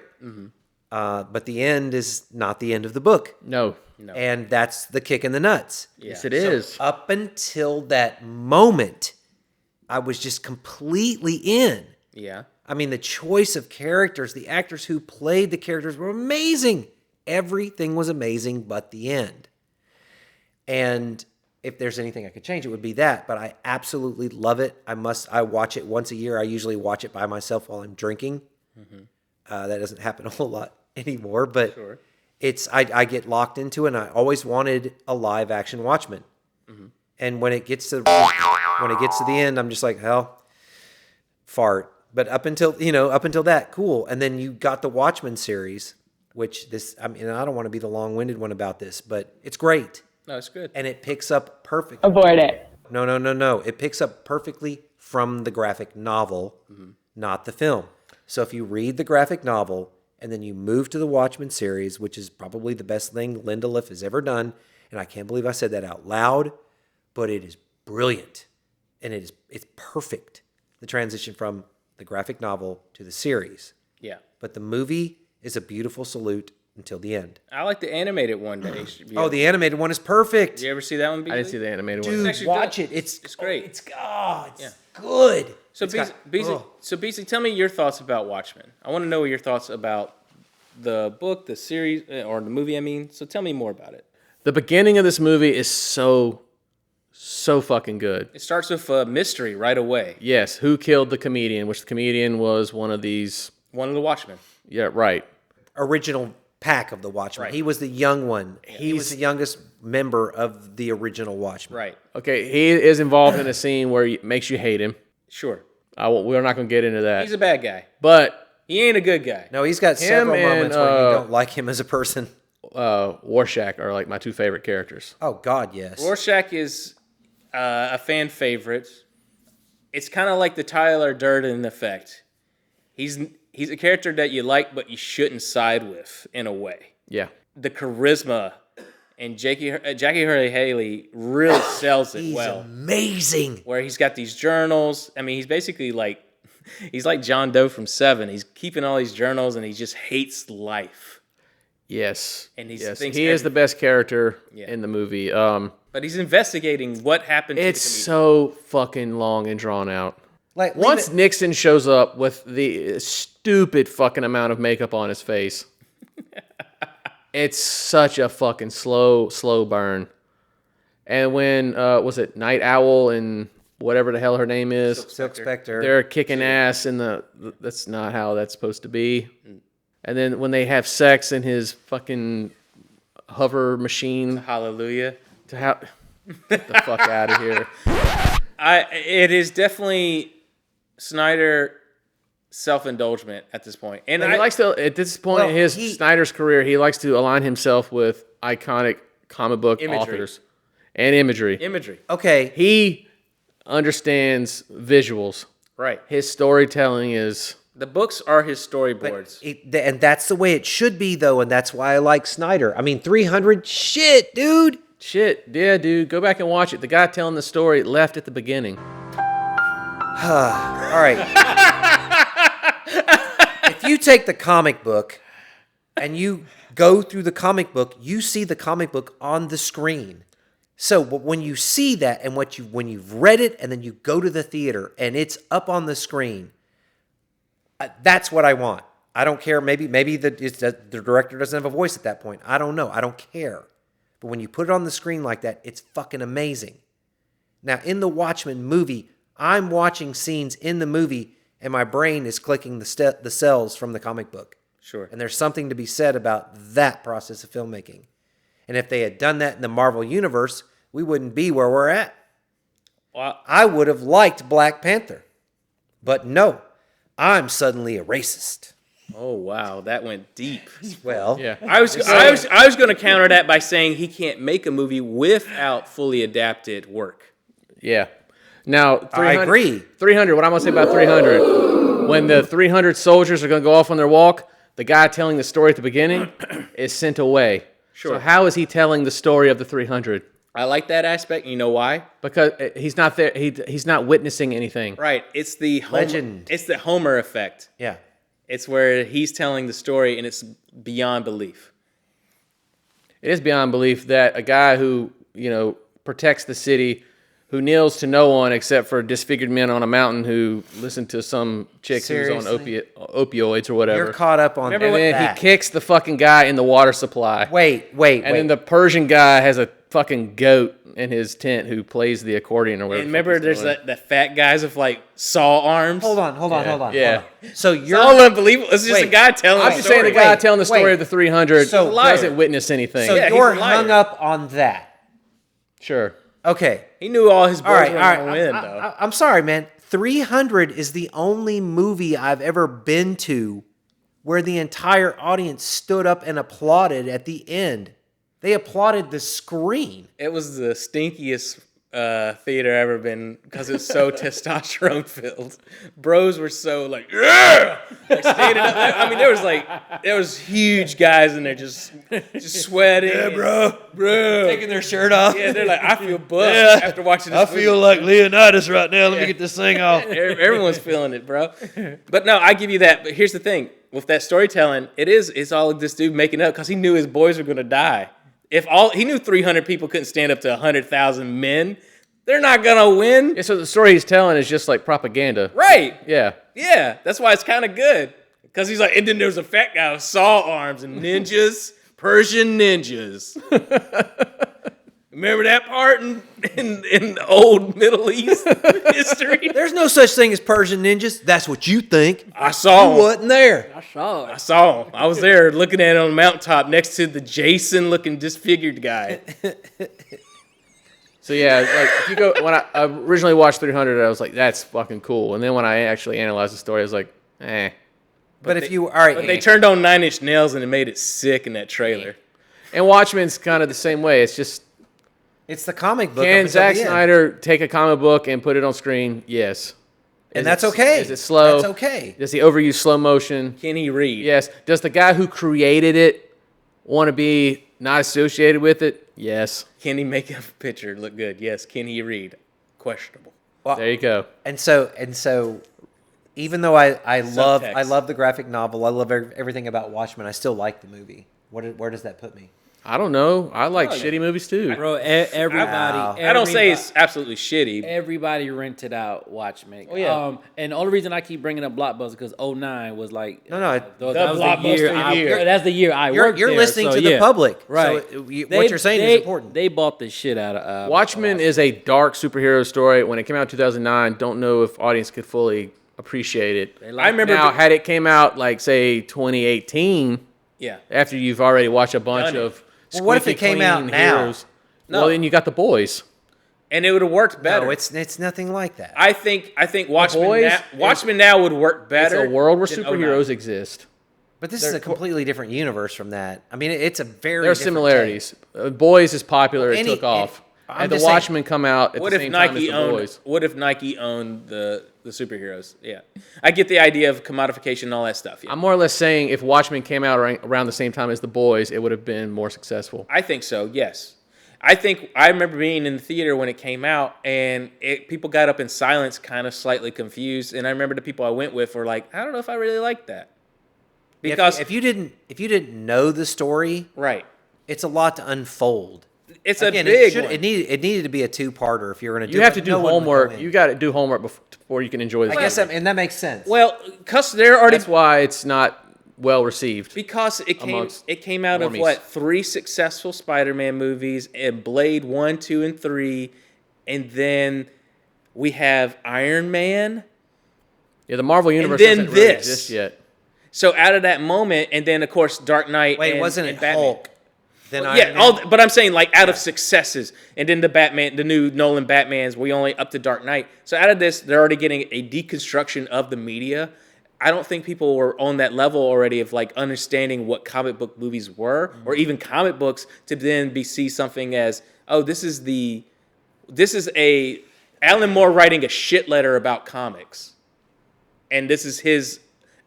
But the end is not the end of the book. No. And that's the kick in the nuts. Yes, it is. Up until that moment, I was just completely in. Yeah. I mean, the choice of characters, the actors who played the characters were amazing. Everything was amazing but the end. And if there's anything I could change, it would be that. But I absolutely love it. I watch it once a year. I usually watch it by myself while I'm drinking. That doesn't happen a whole lot anymore. But Sure. I get locked into it. And I always wanted a live action Watchmen. And when it gets to the end, I'm just like, hell, fart. But up until that, cool. And then you got the Watchmen series, which I don't want to be the long-winded one about this, but it's great. No, it's good. And it picks up perfectly. Avoid it. No. It picks up perfectly from the graphic novel, not the film. So if you read the graphic novel and then you move to the Watchmen series, which is probably the best thing Lindelof has ever done, and I can't believe I said that out loud, but it is brilliant. And it's perfect, the transition from the graphic novel to the series. Yeah. But the movie is a beautiful salute until the end. I like the animated one that HBO. Oh, the animated one is perfect. Did you ever see that one, BZ? I didn't see the animated one. Dude, watch it. It's great. It's good. So, Beasley, tell me your thoughts about Watchmen. I want to know your thoughts about the book, the series, or the movie, I mean. So tell me more about it. The beginning of this movie is so fucking good. It starts with a mystery right away. Yes, who killed the comedian, which the comedian was one of the Watchmen. Yeah, right. Original pack of the Watchmen. Right. He was the young one. He was the youngest member of the original Watchmen. Right. Okay, he is involved in a scene where it makes you hate him. Sure. We're not going to get into that. He's a bad guy. But he ain't a good guy. No, he's got several moments where you don't like him as a person. Rorschach are like my two favorite characters. Oh God, yes. Rorschach is a fan favorite. It's kind of like the Tyler Durden effect. He's a character that you like, but you shouldn't side with in a way. Yeah. The charisma and Jackie Hurley Haley really sells it well. He's amazing. Where he's got these journals. I mean, he's basically like John Doe from Seven. He's keeping all these journals and he just hates life. Yes. And he is the best character in the movie. But he's investigating what happened to the It's comedian. so fucking long and drawn out. Like Once Nixon shows up with the stupid fucking amount of makeup on his face, it's such a fucking slow burn. And when was it Night Owl and whatever the hell her name is, Silk Spectre, they're kicking ass in that's not how that's supposed to be. And then when they have sex in his fucking hover machine, hallelujah, get the fuck out of here. It is definitely Snyder self-indulgent at this point. And he likes to, at this point in Snyder's career, he likes to align himself with iconic comic book authors and imagery. Okay. He understands visuals. Right. His storytelling is... The books are his storyboards. And that's the way it should be, though, and that's why I like Snyder. I mean, 300, shit, dude. Shit, yeah, dude. Go back and watch it. The guy telling the story left at the beginning. All right. If you take the comic book and you go through the comic book, you see the comic book on the screen. So when you see that and when you've read it and then you go to the theater and it's up on the screen, that's what I want. I don't care. Maybe the director doesn't have a voice at that point. I don't know. I don't care. But when you put it on the screen like that, it's fucking amazing. Now, in the Watchmen movie, I'm watching scenes in the movie and my brain is clicking the cells from the comic book. Sure. And there's something to be said about that process of filmmaking. And if they had done that in the Marvel Universe, we wouldn't be where we're at. Well, I would have liked Black Panther. But no, I'm suddenly a racist. Oh wow, that went deep. Well, yeah. I was going to counter that by saying he can't make a movie without fully adapted work. Yeah. Now, I agree. 300, what I'm going to say about 300, when the 300 soldiers are going to go off on their walk, the guy telling the story at the beginning is sent away. Sure. So how is he telling the story of the 300? I like that aspect. You know why? Because he's not there. He's not witnessing anything. Right. It's the Legend. It's the Homer effect. Yeah. It's where he's telling the story and it's beyond belief. It is beyond belief that a guy who, protects the city, who kneels to no one except for disfigured men on a mountain who listen to some chick who's on opioids or whatever. You're caught up on that. He kicks the fucking guy in the water supply. Wait. And then the Persian guy has a fucking goat in his tent who plays the accordion or whatever. And remember, there's the fat guys with like saw arms. Hold on. Yeah. So It's all unbelievable. It's just a guy telling I'm a just story. saying the guy telling the story of the 300 So- doesn't witness anything. So Yeah, he's you're a liar. hung up on that. Sure. Okay. He knew all his boys All right. were going to win, though. I'm sorry, man. 300 is the only movie I've ever been to where the entire audience stood up and applauded at the end. They applauded the screen. It was the stinkiest theater I've ever been because it's so testosterone filled. Bros were so like, yeah, like standing up. I mean, there was huge guys in there just sweating. Yeah, bro, Taking their shirt off. Yeah, they're like, I feel buff after watching this. I feel like Leonidas right now. Let me get this thing off. Everyone's feeling it, bro. But no, I give you that. But here's the thing: with that storytelling, it's all this dude making up because he knew his boys were gonna die. He knew 300 people couldn't stand up to 100,000 men, they're not gonna win. Yeah, so the story he's telling is just like propaganda. Right. Yeah. Yeah, that's why it's kind of good. Because he's like, and then there was a fat guy with saw arms and ninjas, Persian ninjas. Remember that part in the old Middle East history? There's no such thing as Persian ninjas. That's what you think. I saw him. You wasn't there. I saw him. I was there looking at it on the mountaintop next to the Jason-looking disfigured guy. So yeah, like if you go when I originally watched 300, I was like, that's fucking cool. And then when I actually analyzed the story, I was like, eh. But if you all right, But they turned on 9 Inch Nails and it made it sick in that trailer. And Watchmen's kind of the same way. It's just It's the comic book. can Zack Snyder take a comic book and put it on screen? Yes. And that's okay. Is it slow? That's okay. Does he overuse slow motion? Can he read? Yes. Does the guy who created it want to be not associated with it? Yes. Can he make a picture look good? Yes. Can he read? Questionable. Well, There you go. And so, even though I love Subtext. the graphic novel, I love everything about Watchmen, I still like the movie. Where does that put me? I don't know. I like shitty movies too. Bro, everybody. I don't say it's absolutely shitty. Everybody rented out Watchmen. Oh, yeah. And the only reason I keep bringing up Blockbuster because 09 was like No, that was Blockbuster year. That's the year I worked You're there, listening so to the yeah. public, right? So what you're saying is important. They bought the shit out of Watchmen is a dark superhero story. When it came out in 2009, don't know if audience could fully appreciate it. I remember Now, had it came out like say 2018, Yeah. after you've already watched a bunch Done it. of Well, what if it squeaky came out clean now? heroes, No. well then you got The Boys. And it would have worked better. No, it's nothing like that. I think Watchmen Boys now, Watchmen now would work It's better. a world where than superheroes 09. exist. But this is a completely different universe from that. I mean, it's a very There are different similarities. Boys is popular. Well, It took off. I'm And The just saying- Watchmen come out at What the if same time as Nike The owned? Boys. What if Nike owned the superheroes? Yeah, I get the idea of commodification and all that stuff. Yeah. I'm more or less saying if Watchmen came out around the same time as The Boys, it would have been more successful. I think so. Yes, I remember being in the theater when it came out, and people got up in silence, kind of slightly confused. And I remember the people I went with were like, "I don't know if I really like that," because if you didn't know the story, right, it's a lot to unfold. it's Again, a big it one. needed to be a two-parter if you were going to do. You have to it. do No one would go homework. in. You got to do homework before you can enjoy this. I guess and that makes sense. Well, because they're already That's why it's not well received. because it amongst came out of normies. what 3 successful Spider-Man movies and Blade 1, 2, and 3, and then we have Iron Man. Yeah, the Marvel universe then doesn't really this. exist yet. So out of that moment, and then of course Dark Knight. Wait, and, wasn't and it Batman. Hulk? Then Well, Iron yeah, Man? but I'm saying like out of successes, and then the new Nolan Batmans, we only up to Dark Knight. So out of this, they're already getting a deconstruction of the media. I don't think people were on that level already of like understanding what comic book movies were, or even comic books, to then see something as, oh, this is a Alan Moore writing a shit letter about comics, and this is his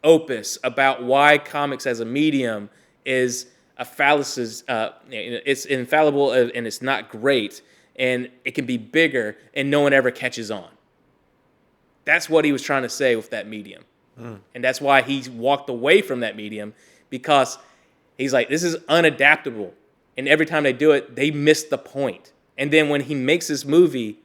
opus about why comics as a medium is a fallacy. It's infallible and it's not great, and it can be bigger, and no one ever catches on. That's what he was trying to say with that medium. And that's why he walked away from that medium, because he's like, this is unadaptable. And every time they do it, they miss the point. And then when he makes this movie,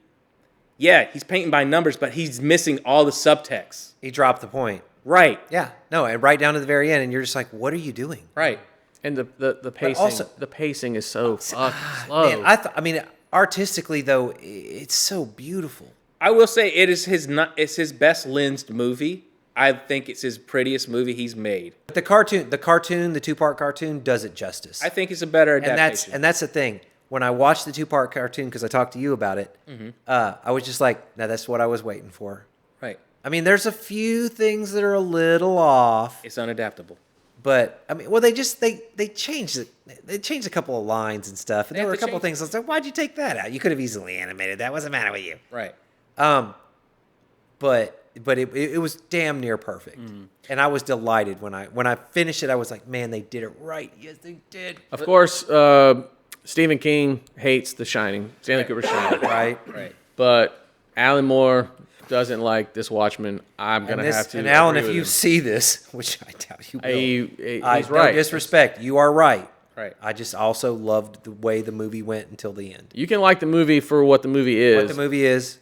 yeah, he's painting by numbers, but he's missing all the subtext. He dropped the point. Right. Yeah. No, and right down to the very end, and you're just like, what are you doing? Right. And the pacing, also- the pacing is so fucking slow. Man, I mean, artistically though, it's so beautiful. I will say it's his best lensed movie. I think it's his prettiest movie he's made. But the cartoon, the 2-part cartoon does it justice. I think it's a better and adaptation. that's the thing. When I watched the 2-part cartoon, because I talked to you about it, I was just like, no, that's what I was waiting for. Right. I mean, there's a few things that are a little off, It's unadaptable. but I mean, well, they changed it. They changed a couple of lines and stuff, and They there were a have to couple of things. I was like, why'd you take that out? You could have easily animated that. What's the matter with you? Right. But it was damn near perfect, and I was delighted when I finished it. I was like, man, they did it right. Yes, they did. Of course, Stephen King hates The Shining, Stanley Kubrick's Shining. Right. But Alan Moore doesn't like this Watchmen. I'm going to have to And Alan, agree if with you him. see this, which I doubt you will, He's no right. disrespect. You are right. Right. I just also loved the way the movie went until the end. You can like the movie for what the movie is. What the movie is.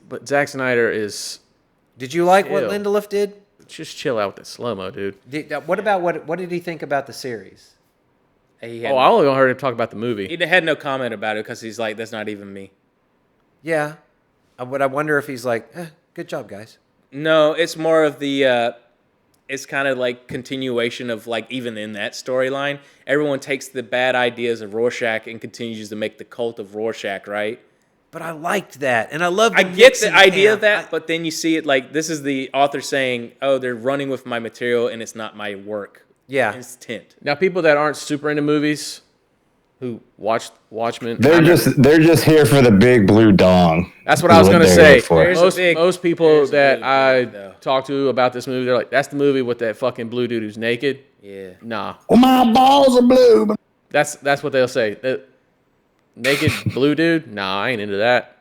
But Zack Snyder is... Did you like what Chill. Lindelof did? Just chill out with the slow-mo, dude. What about what did he think about the series? He I only heard him talk about the movie. He had no comment about it because he's like, that's not even me. Yeah. But I wonder if he's like, good job, guys. No, it's more of the, it's kind of like continuation of like, even in that storyline, everyone takes the bad ideas of Rorschach and continues to make the cult of Rorschach, right? But I liked that, and I love. I get the idea of that, but then you see it like, this is the author saying, oh, they're running with my material and it's not my work. Yeah. It's tint. Now, people that aren't super into movies who watched Watchmen. They're just here for the big blue dong. That's what I was gonna say. For. Most people that I talk to about this movie, they're like, "That's the movie with that fucking blue dude who's naked." Yeah. Nah. Well, my balls are blue. That's what they'll say. Naked blue dude? Nah, I ain't into that.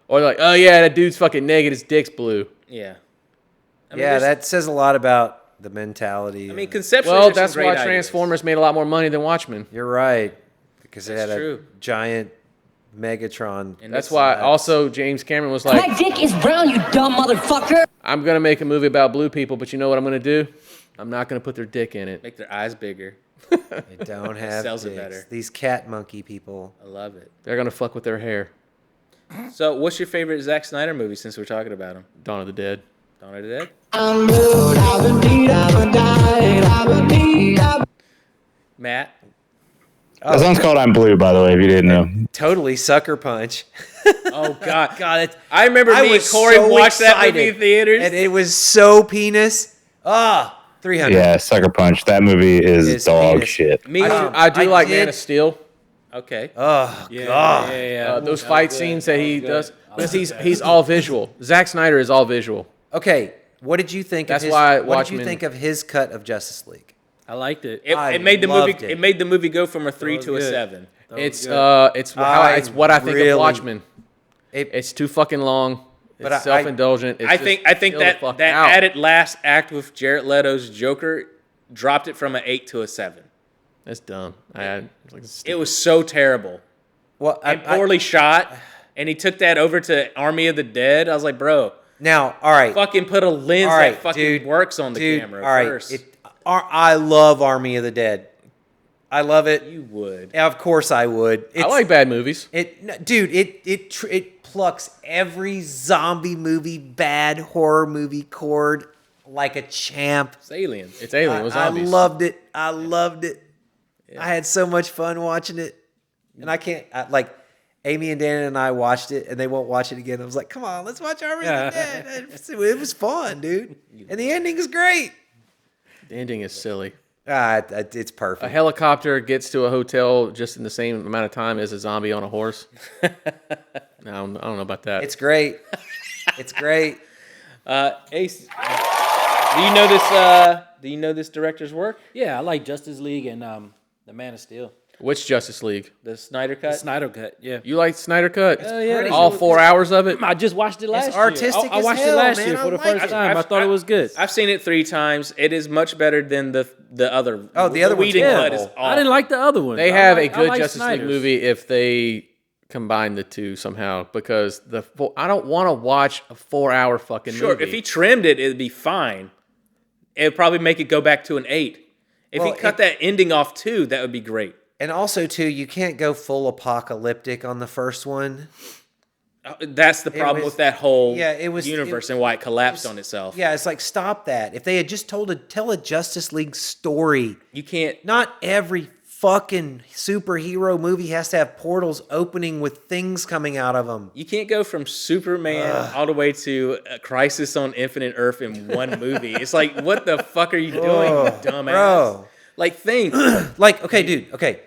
Or they're like, "Oh yeah, that dude's fucking naked. His dick's blue." Yeah. I mean, Yeah, that says a lot about the mentality. I mean, conceptually, Well, there's some that's great why ideas. Transformers made a lot more money than Watchmen. You're right. Because it had That's a true. giant Megatron. And That's why also James Cameron was like, My dick is brown, you dumb motherfucker. I'm going to make a movie about blue people, but you know what I'm going to do? I'm not going to put their dick in it. Make their eyes bigger. They don't have sells it dicks. better. These cat monkey people. I love it. They're going to fuck with their hair. So, what's your favorite Zack Snyder movie since we're talking about him? Dawn of the Dead. Dawn of the Dead? Matt? That song's called "I'm Blue," by the way, if you didn't know. Totally Sucker Punch. Oh, God. I remember me and was Corey so watched that movie in excited, theaters. and it was so penis. 300. Yeah, Sucker Punch. That movie is It's dog penis. shit. Me I do like Man of Steel. Okay. Oh, God. Those fight scenes that he does. Because he's all visual. Zack Snyder is all visual. Okay, what did you think That's of his, why what did Watchmen- you think of his cut of Justice League? I liked it. It made the movie. loved it. It made the movie go from a 3 was to a good. 7. It's what I think really- of Watchmen. It- It's too fucking long. But It's self-indulgent. It's I think just chill the that fuck that out. added last act with Jared Leto's Joker dropped it from an 8 to a 7. That's dumb. It was so terrible Well, and poorly shot. And he took that over to Army of the Dead. I was like, bro, now, all right. fucking put a lens All right, that fucking dude, works on the dude, camera all right. first. I love Army of the Dead. I love it. You would. Yeah, of course I would. I like bad movies. It plucks every zombie movie, bad horror movie chord like a champ. It's Aliens. It's Alien with zombies. I loved it. I had so much fun watching it, and like Amy and Dan and I watched it, and they won't watch it again. I was like, "Come on, let's watch Army of the Dead." It was fun, dude, and the ending is great. The ending is silly. It's perfect. A helicopter gets to a hotel just in the same amount of time as a zombie on a horse. I don't know about that. It's great. It's great. Ace, do you know this? Do you know this director's work? Yeah, I like Justice League and the Man of Steel. Which Justice League? The Snyder Cut. The Snyder Cut. Yeah. You like Snyder Cut? yeah. All 4 hours of it? I just watched it last year. artistic I as watched hell, it last man. year I for the like first it. time. I thought it was good. I've seen it 3 times. It is much better than the other. Oh, the other one's Whedon cut horrible. is awful. I didn't like the other one. They I have like- a I good like Justice League Snyder's. movie if they combine the two somehow. Because I don't want to watch a 4-hour fucking Sure, movie. if he trimmed it, it'd be fine. It'd probably make it go back to an 8. If Well, he cut that ending off too, that would be great. And also, too, you can't go full apocalyptic on the first one. That's the problem was- with that whole it was- universe and why it collapsed on itself. Yeah, it's like, stop that. If they had just tell a Justice League story, You can't. not every fucking superhero movie has to have portals opening with things coming out of them. You can't go from Superman all the way to Crisis on Infinite Earth in one movie. It's like, what the fuck are you doing, you dumbass? Bro. Like, think. Like, okay, dude, okay.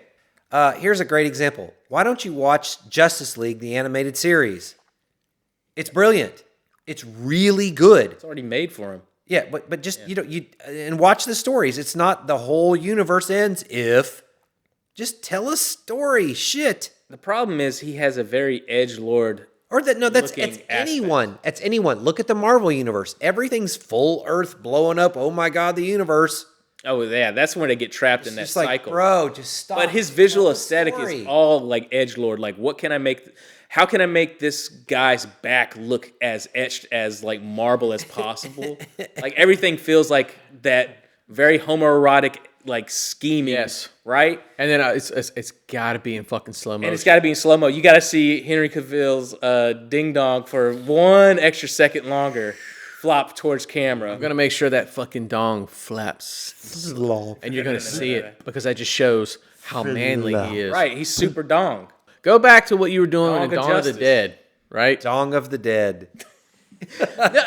Here's a great example. Why don't you watch Justice League, the animated series? It's brilliant. It's really good. It's already made for him. Yeah, but just and watch the stories. It's not the whole universe ends if. Just tell a story. Shit. The problem is he has a very edgelord. Or that's looking it's anyone. aspect. That's anyone. Look at the Marvel universe. Everything's full Earth blowing up. Oh my God, the universe. Oh yeah, that's when they get trapped in that Just like, cycle. bro, just stop. But his visual Tell the aesthetic story. is all like edgelord. Like, what can I make? How can I make this guy's back look as etched as like marble as possible? Like everything feels like that very homoerotic like scheming. Yes. Right. And then it's got to be in fucking slow motion. And it's got to be in slow mo. You got to see Henry Cavill's ding dong for 1 extra second longer flop towards camera. I'm going to make sure that fucking dong flaps. And you're going to see it because that just shows how manly he is. Right. He's super dong. Go back to what you were doing Dong in of Dawn of the Justice. Dead, right? Dong of the Dead.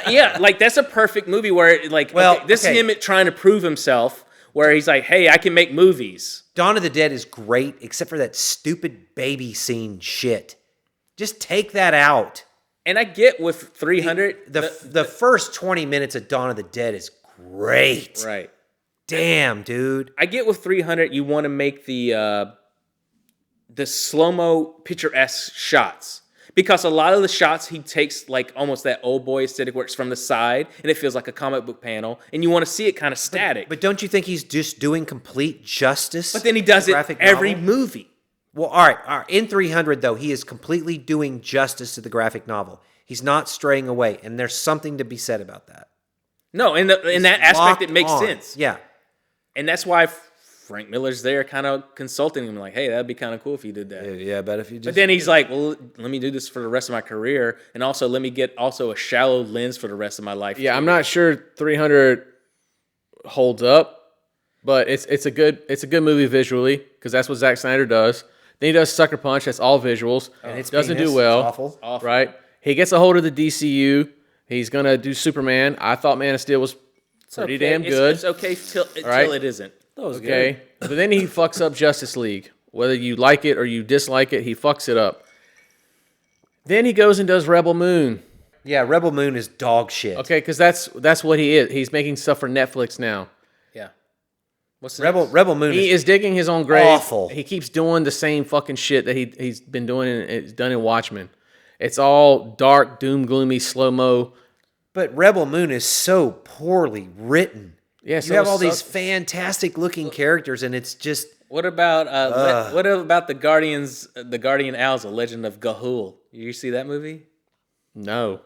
Yeah, like that's a perfect movie where like Well, okay, this okay. is him trying to prove himself where he's like, hey, I can make movies. Dawn of the Dead is great, except for that stupid baby scene shit. Just take that out. And I get with 300. The first 20 minutes of Dawn of the Dead is great. Right. Damn, dude. I get with 300, you want to make the slow-mo picturesque shots. Because a lot of the shots he takes, like almost that old boy aesthetic where it's from the side, and it feels like a comic book panel, and you want to see it kind of static. But don't you think he's just doing complete justice? But then he does it every movie. Well, all right. In 300, though, he is completely doing justice to the graphic novel. He's not straying away, and there's something to be said about that. No, in that aspect, it makes sense. Yeah. And that's why Frank Miller's there kind of consulting him, like, hey, that'd be kind of cool if you did that. Yeah, but if you just... But then he's like, well, let me do this for the rest of my career, and also let me get also a shallow lens for the rest of my life. Yeah, I'm not sure 300 holds up, but it's a good movie visually, because that's what Zack Snyder does. Then he does Sucker Punch, that's all visuals. And it doesn't do well. It's awful. Right? He gets a hold of the DCU. He's going to do Superman. I thought Man of Steel was pretty damn good. It's okay till it isn't. That was okay. good. But then he fucks up Justice League. Whether you like it or you dislike it, he fucks it up. Then he goes and does Rebel Moon. Yeah, Rebel Moon is dog shit. Okay, because that's what he is. He's making stuff for Netflix now. Yeah. What's Rebel Moon is digging his own grave. Awful. He keeps doing the same fucking shit that he's been doing and it's done in Watchmen. It's all dark, doom, gloomy, slow-mo. But Rebel Moon is so poorly written. Yeah, you have all these fantastic looking characters, and it's just... What about the Guardian Owls, A Legend of Ga'Hoole? You see that movie? No.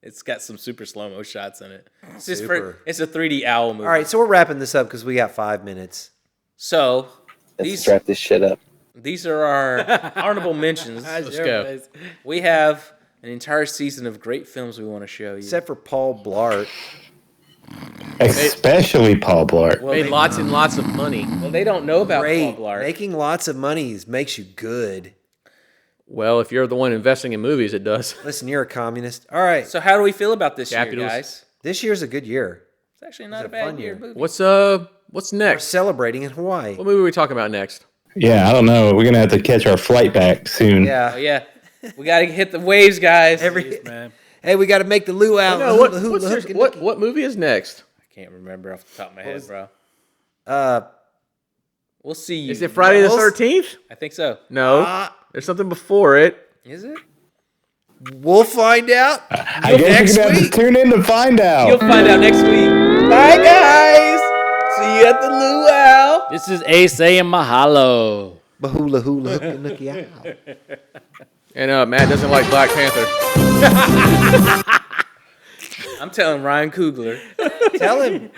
It's got some super slow-mo shots in it. It's a 3D owl movie. All right, so we're wrapping this up because we got 5 minutes. So, let's wrap this shit up. These are our honorable mentions. Let's go. We have an entire season of great films we want to show you. Except for Paul Blart. Especially Paul Blart. Made lots and lots of money. Well, they don't know about Paul Blart. Making lots of money makes you good. Well, if you're the one investing in movies, it does. Listen, you're a communist. All right. So how do we feel about this year, Capitals. guys? This year's a good year. It's actually not a bad year. Movie. What's next? We're celebrating in Hawaii. What movie are we talking about next? Yeah, I don't know. We're going to have to catch our flight back soon. Yeah. Oh, yeah. We got to hit the waves, guys. Hey, we got to make the luau. No, what movie is next? I can't remember off the top of my head, bro. We'll see you. Is it Friday the 13th? I think so. No. There's something before it. Is it? We'll find out. I guess you're going to have to tune in to find out. You'll find out next week. Bye, guys. See you at the luau. This is Ace saying mahalo. Bahula hula hook and nookie out. And Matt doesn't like Black Panther. I'm telling Ryan Coogler. Tell him.